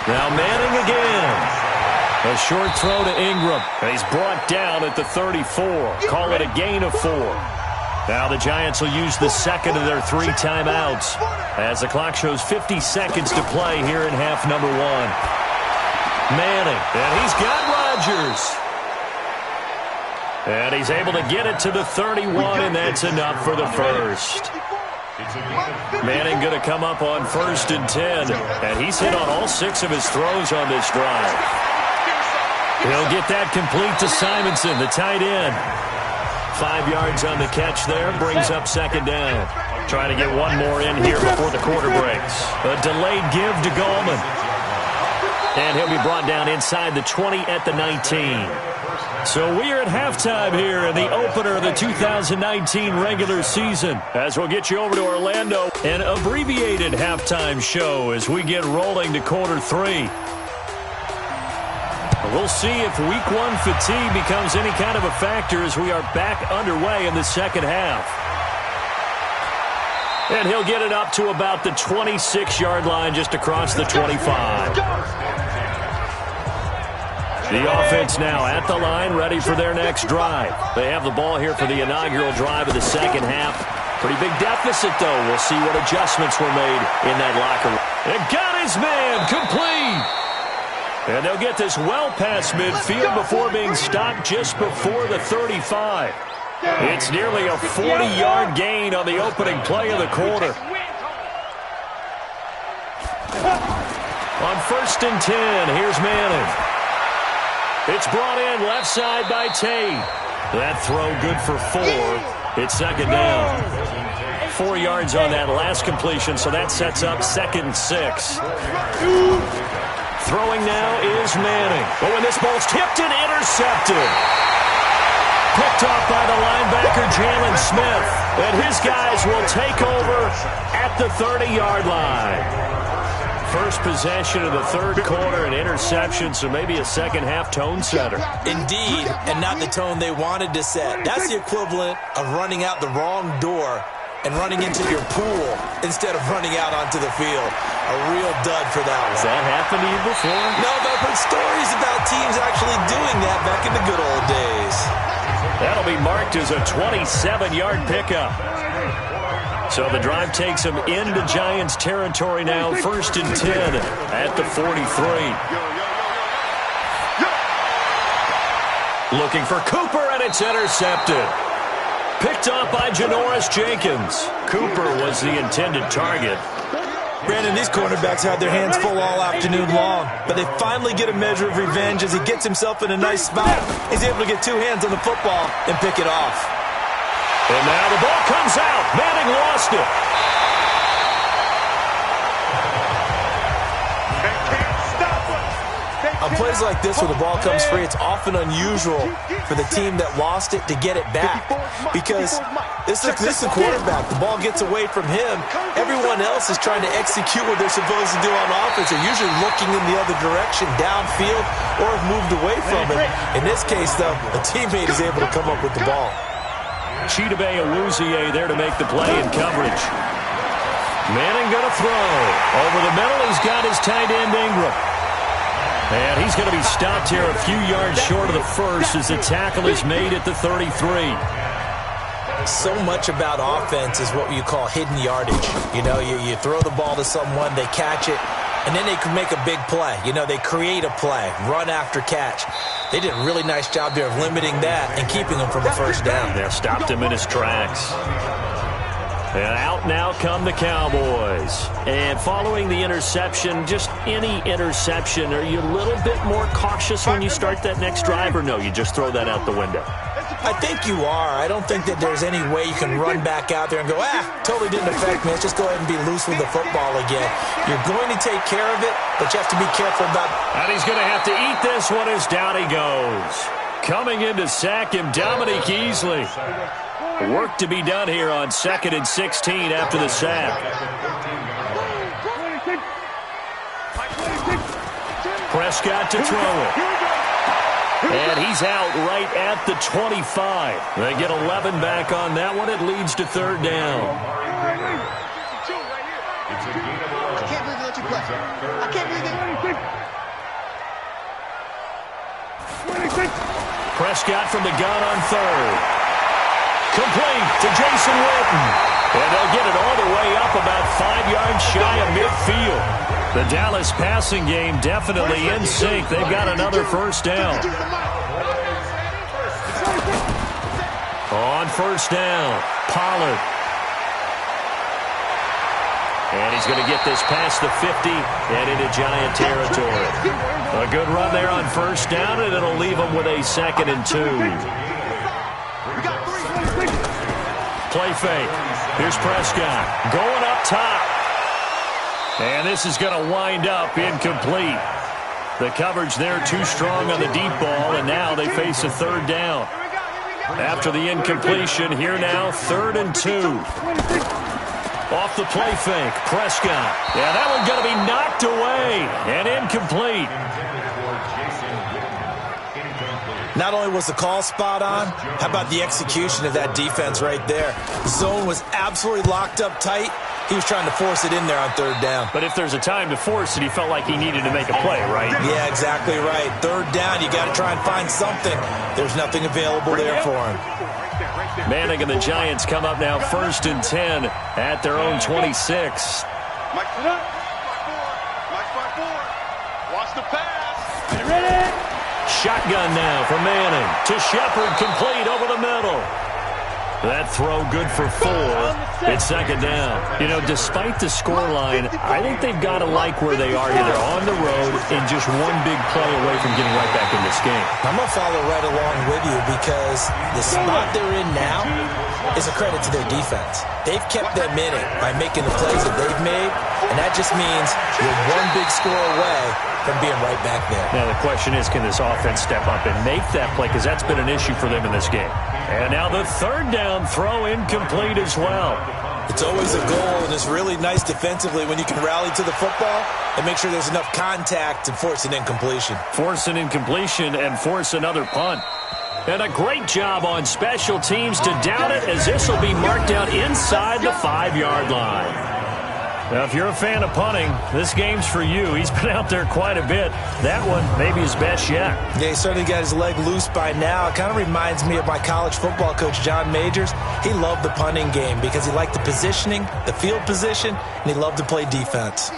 Now Manning again. A short throw to Ingram. He's brought down at the 34. Call it a gain of 4. Now the Giants will use the second of their 3 timeouts as the clock shows 50 seconds to play here in half number 1. Manning, and he's got Rodgers. And he's able to get it to the 31, and that's enough for the first. Manning going to come up on first and 10, and he's hit on all 6 of his throws on this drive. He'll get that complete to Simonson, the tight end. 5 yards on the catch there, brings up second down. Trying to get one more in here before the quarter breaks. A delayed give to Gallman. And he'll be brought down inside the 20 at the 19. So we are at halftime here in the opener of the 2019 regular season. As we'll get you over to Orlando, an abbreviated halftime show as we get rolling to quarter 3. We'll see if week 1 fatigue becomes any kind of a factor as we are back underway in the second half. And he'll get it up to about the 26-yard line just across the 25. The offense now at the line, ready for their next drive. They have the ball here for the inaugural drive of the second half. Pretty big deficit, though. We'll see what adjustments were made in that locker room. And got his man complete. And they'll get this well past midfield before being stopped just before the 35. It's nearly a 40-yard gain on the opening play of the quarter. On first and 10, here's Manning. It's brought in left side by Tate. That throw good for 4. It's second down. 4 yards on that last completion, so that sets up second and 6. Throwing now is Manning. Oh, and this ball's tipped and intercepted. Picked off by the linebacker, Jalen Smith. And his guys will take over at the 30-yard line. First possession of the third quarter, an interception, so maybe a second-half tone setter. Indeed, and not the tone they wanted to set. That's the equivalent of running out the wrong door and running into your pool instead of running out onto the field. A real dud for that one. Has that happened to you before? No, but I've heard stories about teams actually doing that back in the good old days. That'll be marked as a 27-yard pickup. So the drive takes them into Giants territory now, first and 10 at the 43. Looking for Cooper, and it's intercepted. Picked off by Janoris Jenkins. Cooper was the intended target. Brandon, these cornerbacks had their hands full all afternoon long, but they finally get a measure of revenge as he gets himself in a nice spot. He's able to get 2 hands on the football and pick it off. And now the ball comes out. Manning lost it. On plays like this where the ball comes free, it's often unusual for the team that lost it to get it back. Because this is the quarterback. The ball gets away from him. Everyone else is trying to execute what they're supposed to do on offense. They're usually looking in the other direction, downfield, or have moved away from it. In this case, though, a teammate is able to come up with the ball. Chidobe Awuzie there to make the play in coverage. Manning going to throw. Over the middle, he's got his tight end Ingram. And he's going to be stopped here a few yards short of the first as the tackle is made at the 33. So much about offense is what you call hidden yardage. You know, you throw the ball to someone, they catch it, and then they can make a big play. You know, they create a play, run after catch. They did a really nice job there of limiting that and keeping him from a first down. They stopped him in his tracks. And out now come the Cowboys. And following the interception, just any interception, are you a little bit more cautious when you start that next drive, or no, you just throw that out the window? I think you are. I don't think that there's any way you can run back out there and go, totally didn't affect me. Let's just go ahead and be loose with the football again. You're going to take care of it, but you have to be careful about it. And he's going to have to eat this one as down he goes. Coming in to sack him, Dominique Easley. Work to be done here on 2nd and 16 after the sack. Prescott to throw it. And he's out right at the 25. They get 11 back on that one. It leads to 3rd down. I can't believe they let you play. I can't believe they... Prescott from the gun on 3rd. Complete to Jason Witten. And they'll get it all the way up about 5 yards shy of midfield. The Dallas passing game definitely in sync. They've got another 1st down. On 1st down, Pollard. And he's going to get this past the 50 and into Giant territory. A good run there on 1st down, and it'll leave them with a 2nd and 2. Play fake. Here's Prescott going up top. And this is going to wind up incomplete. The coverage there too strong on the deep ball, and now they face a 3rd down. After the incompletion, here now, 3rd and 2. Off the play fake, Prescott. Yeah, that one's going to be knocked away and incomplete. Not only was the call spot on, how about the execution of that defense right there? The zone was absolutely locked up tight. He was trying to force it in there on 3rd down. But if there's a time to force it, he felt like he needed to make a play, right? Yeah, exactly right. 3rd down, you got to try and find something. There's nothing available there for him. Manning and the Giants come up now 1st and 10 at their own 26. Watch the pass. Get ready. Shotgun now for Manning to Shepard, complete over the middle. That throw good for 4. It's 2nd down. You know, despite the scoreline, I think they've got to like where they are here. They're on the road and just one big play away from getting right back in this game. I'm going to follow right along with you because the spot they're in now is a credit to their defense. They've kept them in it by making the plays that they've made, and that just means you're one big score away from being right back there. Now the question is, can this offense step up and make that play? Because that's been an issue for them in this game. And now the 3rd down throw incomplete as well. It's always a goal, and it's really nice defensively when you can rally to the football and make sure there's enough contact to force an incompletion. Force an incompletion and force another punt. And a great job on special teams to down it, as this will be marked out inside the 5-yard line. Now, if you're a fan of punting, this game's for you. He's been out there quite a bit. That one, maybe his best yet. Yeah, he certainly got his leg loose by now. It kind of reminds me of my college football coach, John Majors. He loved the punting game because he liked the positioning, the field position, and he loved to play defense.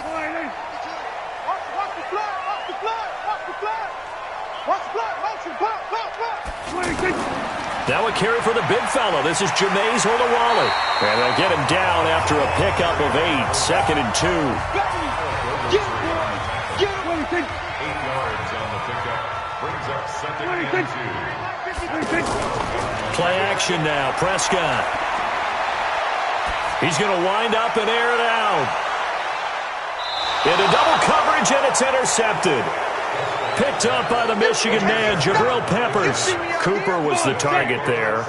Now a carry for the big fella. This is Jameis Olawale. And they'll get him down after a pickup of 8. 2nd and 2. 8 yards on the pickup. Brings up 2nd and 2. Play action now. Prescott. He's going to wind up and air it out. Into double coverage, and it's intercepted. Picked up by the Michigan man, Jabril Peppers. Cooper was the target there.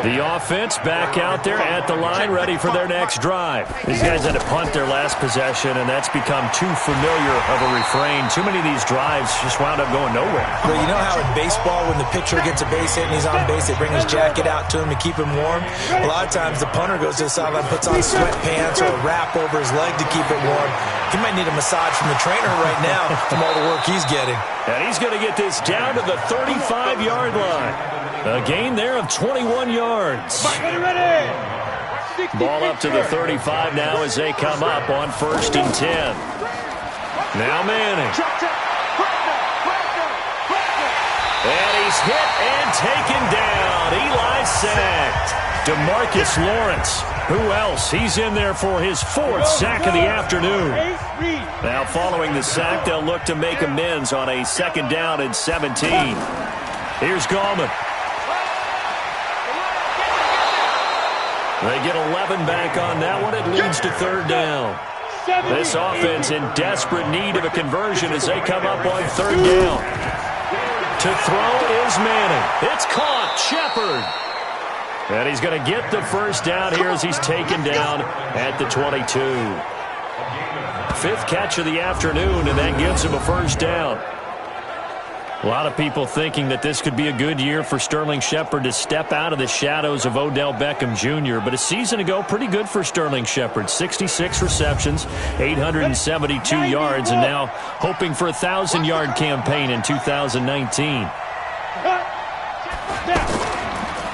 The offense back out there at the line, ready for their next drive. These guys had to punt their last possession, and that's become too familiar of a refrain. Too many of these drives just wound up going nowhere. Well, you know how in baseball, when the pitcher gets a base hit and he's on base, they bring his jacket out to him to keep him warm? A lot of times the punter goes to the sideline, puts on sweatpants or a wrap over his leg to keep it warm. He might need a massage from the trainer right now from all the work he's getting. And he's going to get this down to the 35-yard line. A gain there of 21 yards. Ball up to the 35 now as they come up on 1st and 10. Now Manning. And he's hit and taken down. Eli sacked. DeMarcus Lawrence. Who else? He's in there for his 4th sack of the afternoon. Now following the sack, they'll look to make amends on a 2nd down and 17. Here's Gallman. They get 11 back on that one. It leads to third down. This offense in desperate need of a conversion as they come up on third down. To throw is Manning. It's caught. Shepard. And he's going to get the first down here as he's taken down at the 22. Fifth catch of the afternoon, and that gives him a first down. A lot of people thinking that this could be a good year for Sterling Shepard to step out of the shadows of Odell Beckham Jr. But a season ago, pretty good for Sterling Shepard. 66 receptions, 872 yards, and now hoping for a 1,000-yard campaign in 2019.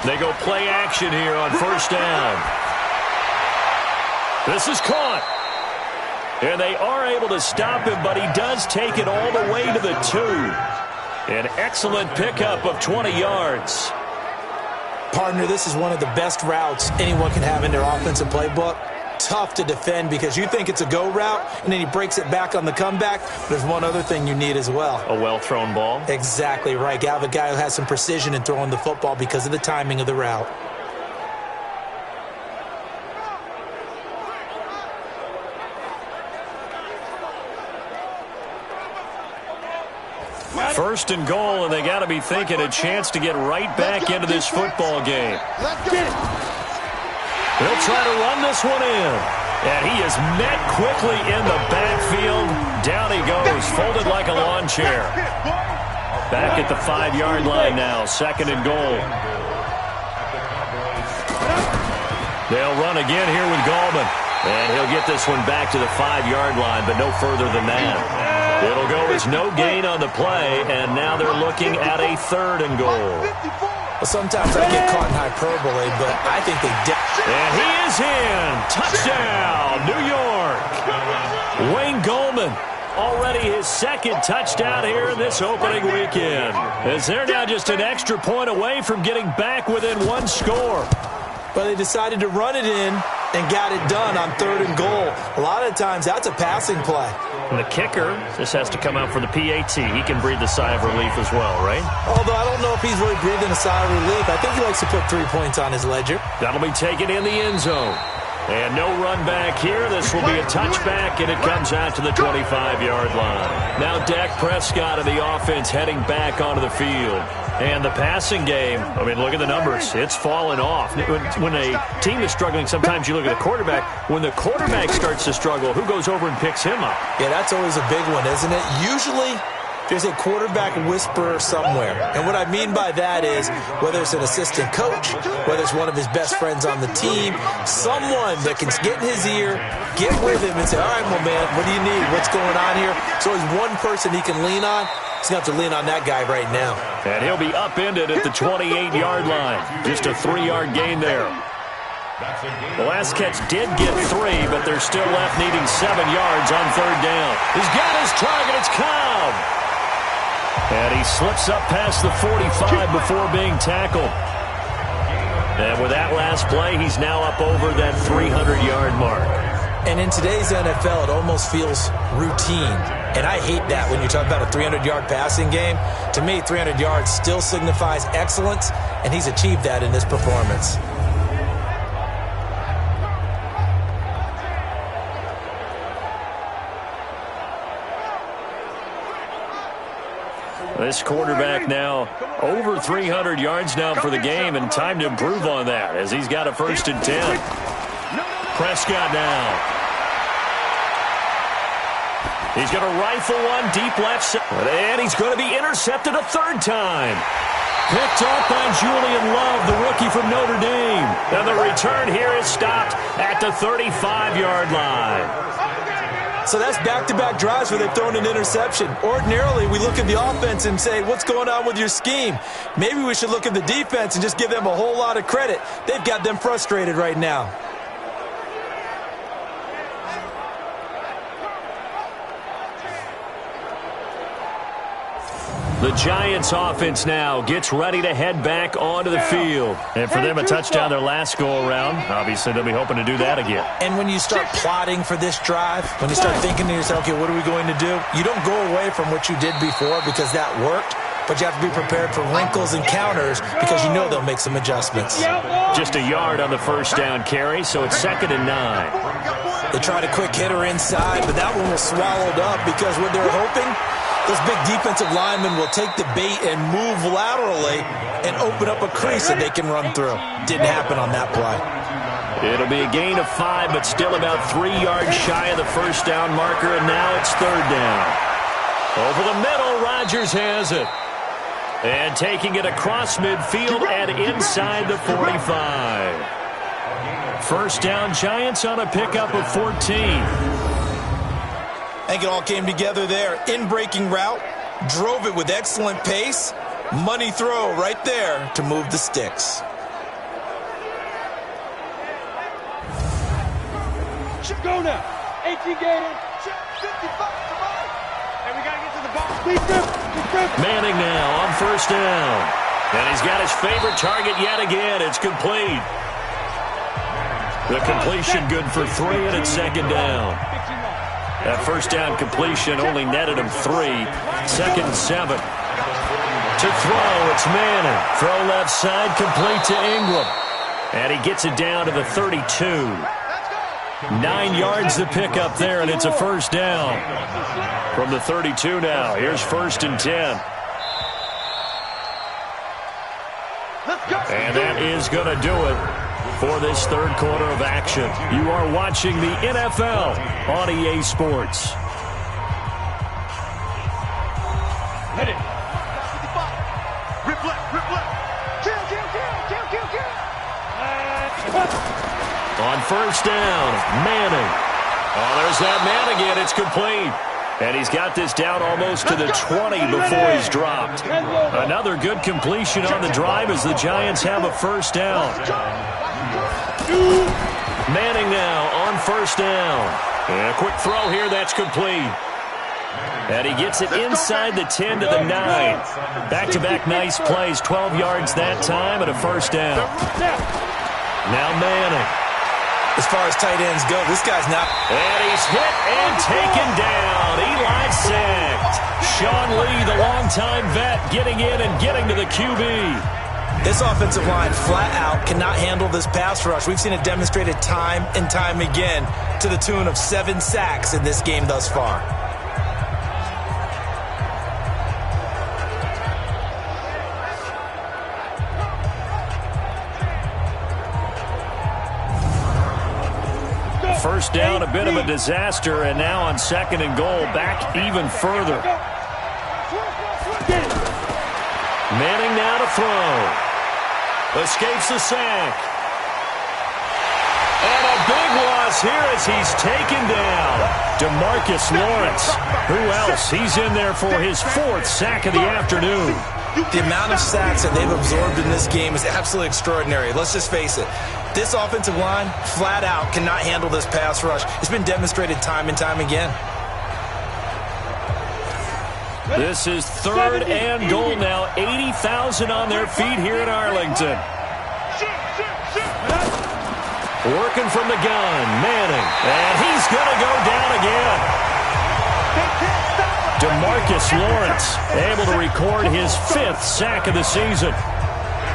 They go play action here on first down. This is caught. And they are able to stop him, but he does take it all the way to the 2. An excellent pickup of 20 yards. Partner, this is one of the best routes anyone can have in their offensive playbook. Tough to defend because you think it's a go route, and then he breaks it back on the comeback. There's one other thing you need as well. A well-thrown ball? Exactly right. You have a guy who has some precision in throwing the football because of the timing of the route. First and goal, and they got to be thinking a chance to get right back into this football game. They'll try to run this one in. And he is met quickly in the backfield. Down he goes, folded like a lawn chair. Back at the 5-yard line now, second and goal. They'll run again here with Gallman. And he'll get this one back to the 5-yard line, but no further than that. It'll go as no gain on the play, and now they're looking at a third and goal. Well, sometimes I get caught in hyperbole, but I think they did. And he is in. Touchdown, New York. Wayne Gallman, already his second touchdown here in this opening weekend. As they're now just an extra point away from getting back within one score. But they decided to run it in and got it done on third and goal. A lot of times, that's a passing play. And the kicker, this has to come out for the PAT. He can breathe a sigh of relief as well, right? Although I don't know if he's really breathing a sigh of relief. I think he likes to put 3 points on his ledger. That'll be taken in the end zone. And no run back here. This will be a touchback, and it comes out to the 25-yard line. Now Dak Prescott of the offense heading back onto the field. And the passing game, I mean, look at the numbers. It's fallen off. When a team is struggling, sometimes you look at the quarterback. When the quarterback starts to struggle, who goes over and picks him up? Yeah, that's always a big one, isn't it? Usually, there's a quarterback whisperer somewhere. And what I mean by that is whether it's an assistant coach, whether it's one of his best friends on the team, someone that can get in his ear, get with him and say, all right, my man, what do you need? What's going on here? So there's one person he can lean on. He's going to have to lean on that guy right now. And he'll be upended at the 28-yard line. Just a 3-yard gain there. The last catch did get 3, but they're still left needing 7 yards on third down. He's got his target. It's Cobb. And he slips up past the 45 before being tackled. And with that last play, he's now up over that 300-yard mark. And in today's NFL, it almost feels routine. And I hate that when you talk about a 300-yard passing game. To me, 300 yards still signifies excellence, and he's achieved that in this performance. This quarterback now over 300 yards now for the game, and time to improve on that as he's got a 1st and 10. Prescott now. He's going to rifle one deep left side, and he's going to be intercepted a third time. Picked off by Julian Love, the rookie from Notre Dame. And the return here is stopped at the 35-yard line. So that's back-to-back drives where they've thrown an interception. Ordinarily, we look at the offense and say, what's going on with your scheme? Maybe we should look at the defense and just give them a whole lot of credit. They've got them frustrated right now. The Giants offense now gets ready to head back onto the field. And for them, a touchdown their last go-around. Obviously, they'll be hoping to do that again. And when you start plotting for this drive, when you start thinking to yourself, okay, what are we going to do? You don't go away from what you did before because that worked. but you have to be prepared for wrinkles and counters because you know they'll make some adjustments. Just a yard on the first down carry, so it's 2nd and 9. They tried a quick hitter inside, but that one was swallowed up because what they're hoping, those big defensive linemen will take the bait and move laterally and open up a crease that they can run through. Didn't happen on that play. It'll be a gain of 5, but still about 3 yards shy of the first down marker, and now it's 3rd down. Over the middle, Rodgers has it. And taking it across midfield and inside the 45. First down, Giants on a pickup of 14. I think it all came together there. In-breaking route, drove it with excellent pace. Money throw right there to move the sticks. Go now. 18 gator. 55. And we got to get to the ball. Manning now on first down. And he's got his favorite target yet again. It's complete. The completion good for 3, and it's 2nd down. That first down completion only netted him 3. 2nd and 7. To throw, it's Manning. Throw left side, complete to Ingram. And he gets it down to the 32. 9 yards to pick up there, and it's a first down. From the 32 now, here's 1st and 10. And that is going to do it for this third quarter of action. You are watching the NFL on EA Sports. Hit it. Rip left, rip left. Kill. On first down, Manning. Oh, there's that man again. It's complete. And he's got this down almost to the 20 before he's dropped. Another good completion on the drive as the Giants have a first down. Manning now on first down. And a quick throw here, that's complete. And he gets it inside the 10 to the 9. Back-to-back nice plays, 12 yards that time and a first down. Now Manning. As far as tight ends go, this guy's not. And he's hit and taken down. Eli sacked. Sean Lee, the longtime vet, getting in and getting to the QB. This offensive line flat out cannot handle this pass rush. We've seen it demonstrated time and time again to the tune of 7 sacks in this game thus far. First down, a bit of a disaster, and now on 2nd and goal, back even further. Manning now to throw. Escapes the sack. And a big loss here as he's taken down. DeMarcus Lawrence. Who else? He's in there for his 4th sack of the afternoon. The amount of sacks that they've absorbed in this game is absolutely extraordinary. Let's just face it. This offensive line, flat out, cannot handle this pass rush. It's been demonstrated time and time again. This is 3rd and goal now. 80,000 on their feet here in Arlington. Working from the gun, Manning. And he's going to go down again. DeMarcus Lawrence able to record his 5th sack of the season.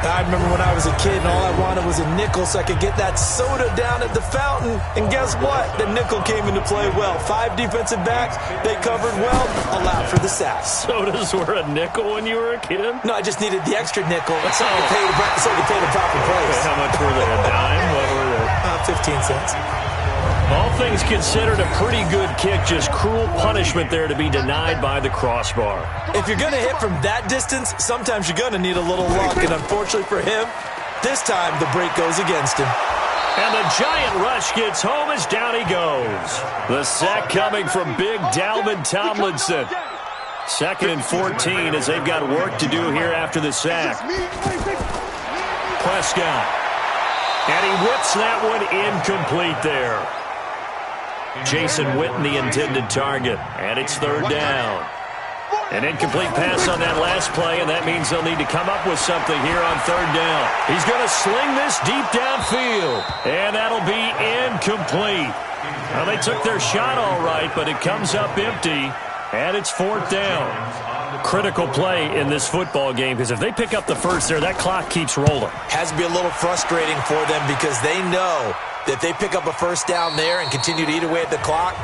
I remember when I was a kid and all I wanted was a nickel so I could get that soda down at the fountain. And guess what? The nickel came into play well. 5 defensive backs, they covered well, allowed for the sacks. Sodas were a nickel when you were a kid? No, I just needed the extra nickel so I could pay the proper price. How much were they? A dime? What were they? 15 cents. All things considered, a pretty good kick. Just cruel punishment there to be denied by the crossbar. If you're going to hit from that distance, sometimes you're going to need a little luck. And unfortunately for him, this time the break goes against him. And the giant rush gets home as down he goes. The sack coming from big Dalvin Tomlinson. 2nd and 14 as they've got work to do here after the sack. Prescott. And he whips that one incomplete there. Jason Witten, the intended target. And it's 3rd down. An incomplete pass on that last play, and that means they'll need to come up with something here on 3rd down. He's going to sling this deep downfield, and that'll be incomplete. Well, they took their shot all right, but it comes up empty, and it's 4th down. Critical play in this football game, because if they pick up the first there, that clock keeps rolling. Has to be a little frustrating for them because they know that if they pick up a first down there and continue to eat away at the clock,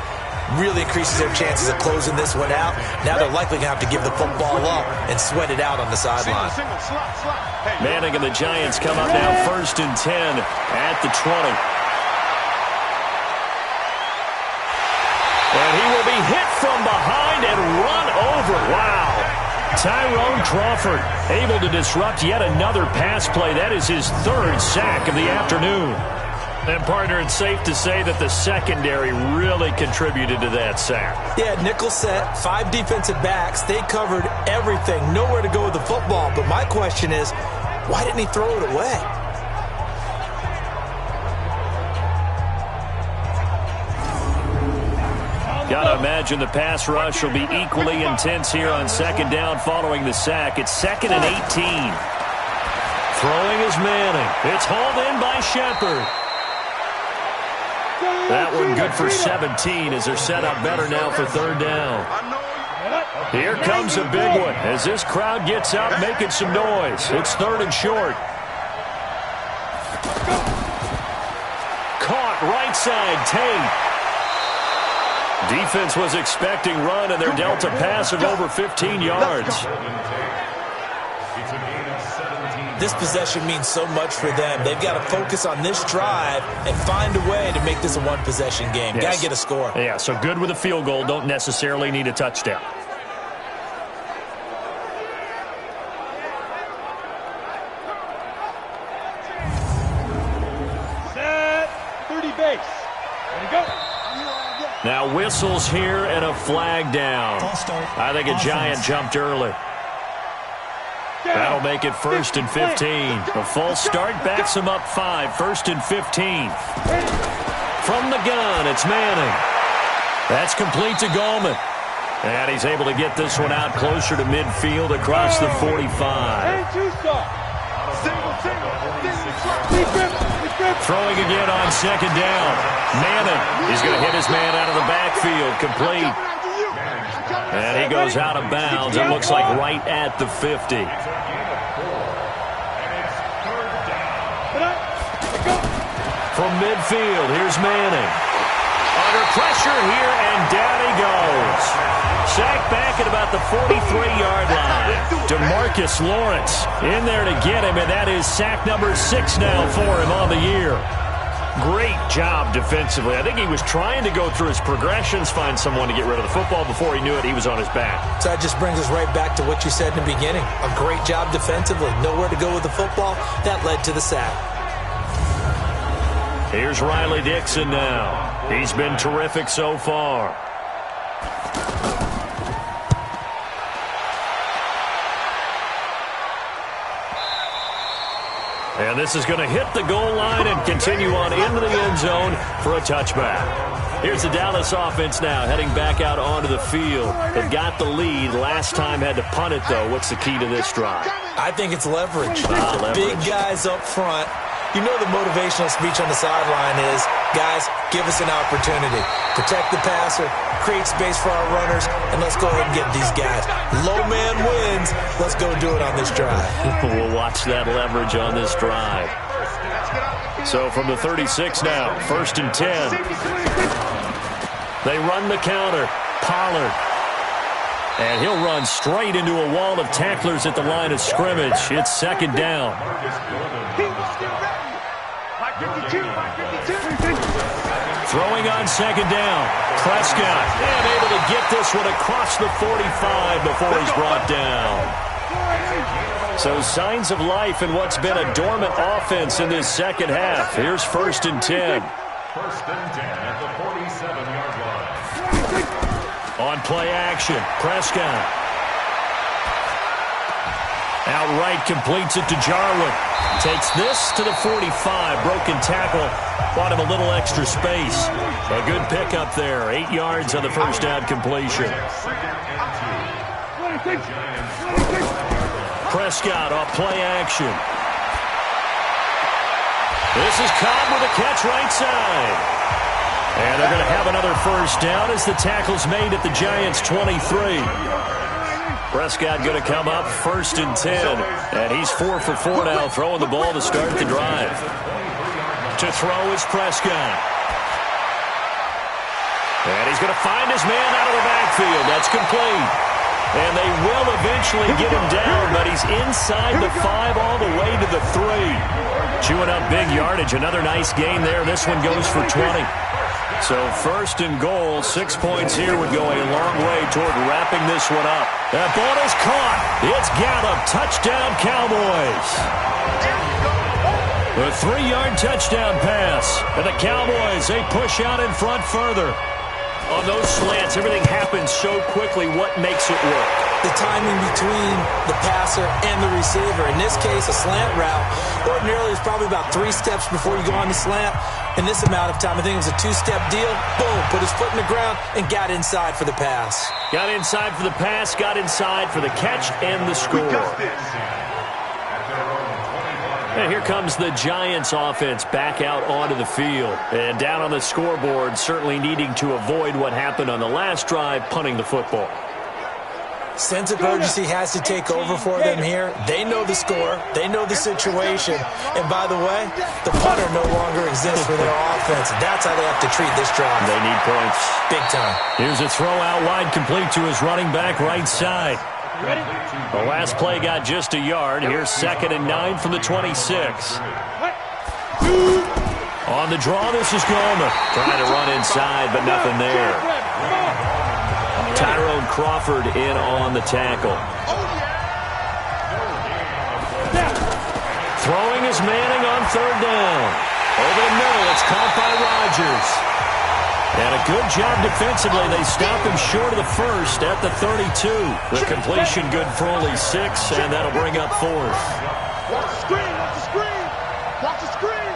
really increases their chances of closing this one out. Now they're likely going to have to give the football up and sweat it out on the sideline. Manning and the Giants come up now 1st and 10 at the 20. And he will be hit from behind and run over. Wow. Tyrone Crawford able to disrupt yet another pass play. That is his 3rd sack of the afternoon. And, partner, it's safe to say that the secondary really contributed to that sack. Yeah, nickel set, 5 defensive backs. They covered everything. Nowhere to go with the football. But my question is, why didn't he throw it away? Gotta imagine the pass rush will be equally intense here on 2nd down following the sack. It's 2nd and 18. Throwing is Manning. It's hauled in by Shepard. That one good for 17 as they're set up better now for 3rd down. Here comes a big one as this crowd gets up making some noise. It's 3rd and short. Caught right side, Tate. Defense was expecting run, and they're dealt a pass of over 15 yards. This possession means so much for them. They've got to focus on this drive and find a way to make this a one-possession game. Yes. Got to get a score. Yeah, so good with a field goal. Don't necessarily need a touchdown. Set. 30 base. Ready, go. Now whistles here and a flag down. I think a Giant jumped early. That'll make it 1st and 15. The false start backs him up 5. 1st and 15. From the gun, it's Manning. That's complete to Gallman. And he's able to get this one out closer to midfield across the 45. Throwing again on 2nd down. Manning is going to hit his man out of the backfield. Complete. And he goes out of bounds. It looks like right at the 50. From midfield, here's Manning. Under pressure here, and down he goes. Sacked back at about the 43-yard line. DeMarcus Lawrence in there to get him, and that is sack number 6 now for him on the year. Great job defensively. I think he was trying to go through his progressions, find someone to get rid of the football. Before he knew it, he was on his back. So that just brings us right back to what you said in the beginning. A great job defensively. Nowhere to go with the football. That led to the sack. Here's Riley Dixon now. He's been terrific so far. And this is going to hit the goal line and continue on into the end zone for a touchback. Here's the Dallas offense now heading back out onto the field. They've got the lead. Last time had to punt it, though. What's the key to this drive? I think it's leverage. Leverage. Big guys up front. You know the motivational speech on the sideline is, guys, give us an opportunity. Protect the passer, create space for our runners, and let's go ahead and get these guys. Low man wins. Let's go do it on this drive. We'll watch that leverage on this drive. So from the 36 now, 1st and 10. They run the counter. Pollard. And he'll run straight into a wall of tacklers at the line of scrimmage. It's 2nd down. Throwing on 2nd down. Prescott. And able to get this one across the 45 before he's brought down. So signs of life in what's been a dormant offense in this second half. Here's 1st and 10. 1st and 10 at the 47-yard line. On play action, Prescott. Outright completes it to Jarwin. Takes this to the 45. Broken tackle. Bought him a little extra space. A good pickup there. 8 yards on the first down completion. Prescott off play action. This is Cobb with a catch right side. And they're going to have another first down as the tackle's made at the Giants' 23. Prescott going to come up 1st and 10. And he's 4 for 4 now, throwing the ball to start the drive. To throw is Prescott. And he's going to find his man out of the backfield. That's complete. And they will eventually get him down, but he's inside the 5 all the way to the 3. Chewing up big yardage. Another nice gain there. This one goes for 20. So 1st and goal, 6 points here would go a long way toward wrapping this one up. That ball is caught. It's Gallup. Touchdown, Cowboys. A 3-yard touchdown pass. And the Cowboys, they push out in front further. On those slants, everything happens so quickly. What makes it work? The timing between the passer and the receiver. In this case, a slant route. Ordinarily, it's probably about 3 steps before you go on the slant. In this amount of time, I think it was a 2-step deal. Boom, put his foot in the ground and got inside for the pass. Got inside for the pass, got inside for the catch and the score. And here comes the Giants offense back out onto the field. And down on the scoreboard, certainly needing to avoid what happened on the last drive, punting the football. Sense of urgency has to take over for them here. They know the score. They know the situation. And by the way, the punter no longer exists for their offense. That's how they have to treat this drive. They need points. Big time. Here's a throw out wide, complete to his running back right side. The last play got just a yard. Here's 2nd and 9 from the 26. On the draw, this is Goldman. Trying to run inside, but nothing there. Tyrone Crawford in on the tackle. Throwing is Manning on 3rd down. Over the middle, it's caught by Rodgers. And a good job defensively. They stop him short of the 1st at the 32. The completion good for only 6, and that'll bring up 4th. Watch the screen, watch the screen. Watch the screen.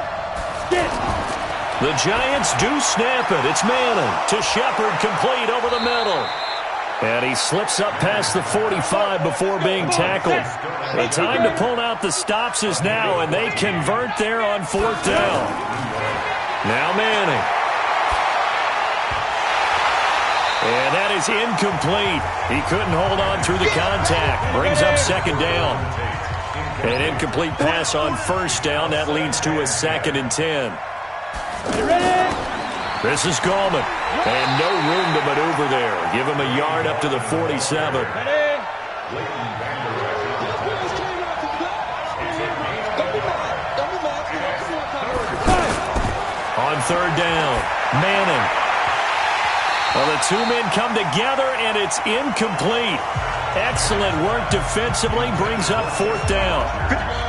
The Giants do snap it. It's Manning to Shepard, complete over the middle. And he slips up past the 45 before being tackled. The time to pull out the stops is now, and they convert there on 4th down. Now Manning. And that is incomplete. He couldn't hold on through the contact. Brings up 2nd down. An incomplete pass on 1st down. That leads to a 2nd and 10. This is Gallman. And no room to maneuver there. Give him a yard up to the 47. On 3rd down, Manning. Well, the 2 men come together, and it's incomplete. Excellent work defensively. Brings up 4th down.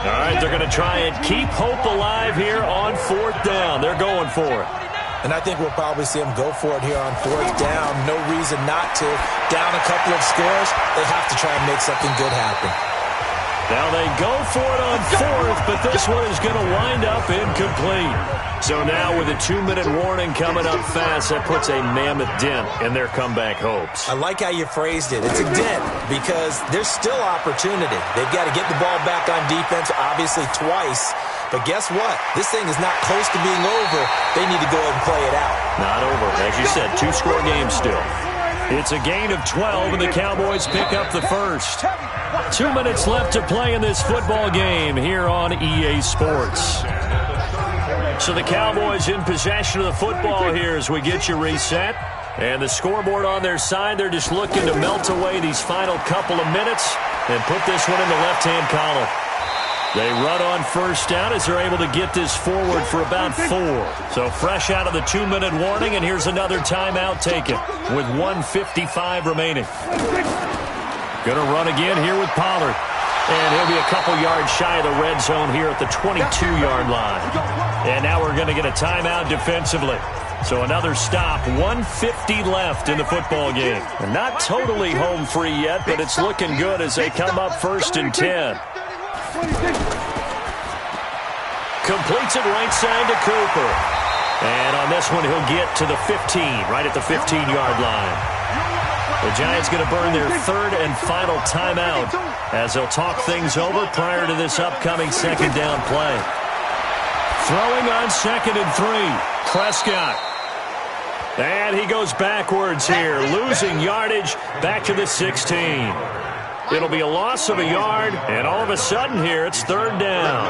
All right, they're going to try and keep hope alive here on 4th down. They're going for it. And I think we'll probably see them go for it here on 4th down. No reason not to. Down a couple of scores, they have to try and make something good happen. Now they go for it on 4th, but this one is going to wind up incomplete. So now with a 2-minute warning coming up fast, that puts a mammoth dent in their comeback hopes. I like how you phrased it. It's a dent because there's still opportunity. They've got to get the ball back on defense, obviously twice. But guess what? This thing is not close to being over. They need to go ahead and play it out. Not over. As you said, 2-score game still. It's a gain of 12, and the Cowboys pick up the 1st. 2 minutes left to play in this football game here on EA Sports. So the Cowboys in possession of the football here as we get you reset. And the scoreboard on their side, they're just looking to melt away these final couple of minutes and put this one in the left-hand column. They run on 1st down as they're able to get this forward for about 4. So fresh out of the 2-minute warning, and here's another timeout taken with 1:55 remaining. Going to run again here with Pollard. And he'll be a couple yards shy of the red zone here at the 22-yard line. And now we're going to get a timeout defensively. So another stop, 1:50 left in the football game. And not totally home free yet, but it's looking good as they come up 1st and 10. Completes it right side to Cooper. And on this one, he'll get to the 15, right at the 15-yard line. The Giants going to burn their 3rd and final timeout as they'll talk things over prior to this upcoming 2nd down play. Throwing on 2nd and 3, Prescott. And he goes backwards here, losing yardage back to the 16. It'll be a loss of a yard, and all of a sudden here, it's third down.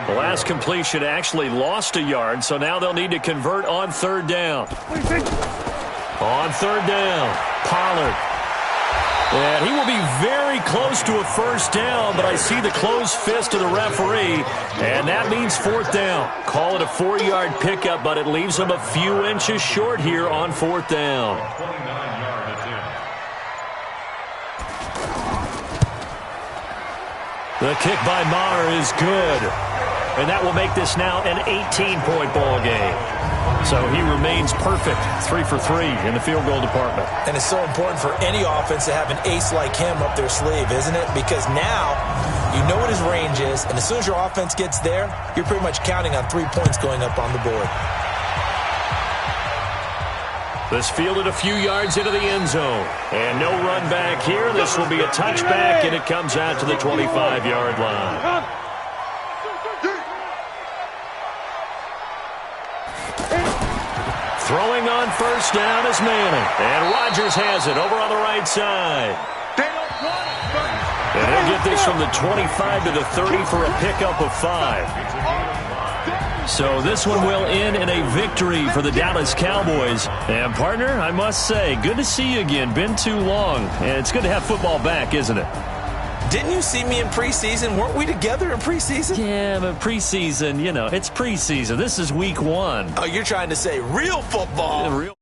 The last completion actually lost a yard, so now they'll need to convert on third down. On third down, Pollard. And he will be very close to a first down, but I see the closed fist of the referee, and that means fourth down. Call it a 4-yard pickup, but it leaves him a few inches short here on fourth down. The kick by Maher is good, and that will make this now an 18-point ball game. So he remains perfect, 3 for 3 in the field goal department. And it's so important for any offense to have an ace like him up their sleeve, isn't it? Because now you know what his range is, and as soon as your offense gets there, you're pretty much counting on 3 points going up on the board. This fielded a few yards into the end zone. And no run back here. This will be a touchback, and it comes out to the 25-yard line. Throwing on first down is Manning. And Rodgers has it over on the right side. And he'll get this from the 25 to the 30 for a pickup of 5. So this one will end in a victory for the Dallas Cowboys. And, partner, I must say, good to see you again. Been too long. And it's good to have football back, isn't it? Didn't you see me in preseason? Weren't we together in preseason? Yeah, but preseason, you know, it's preseason. This is week 1. Oh, you're trying to say real football. Real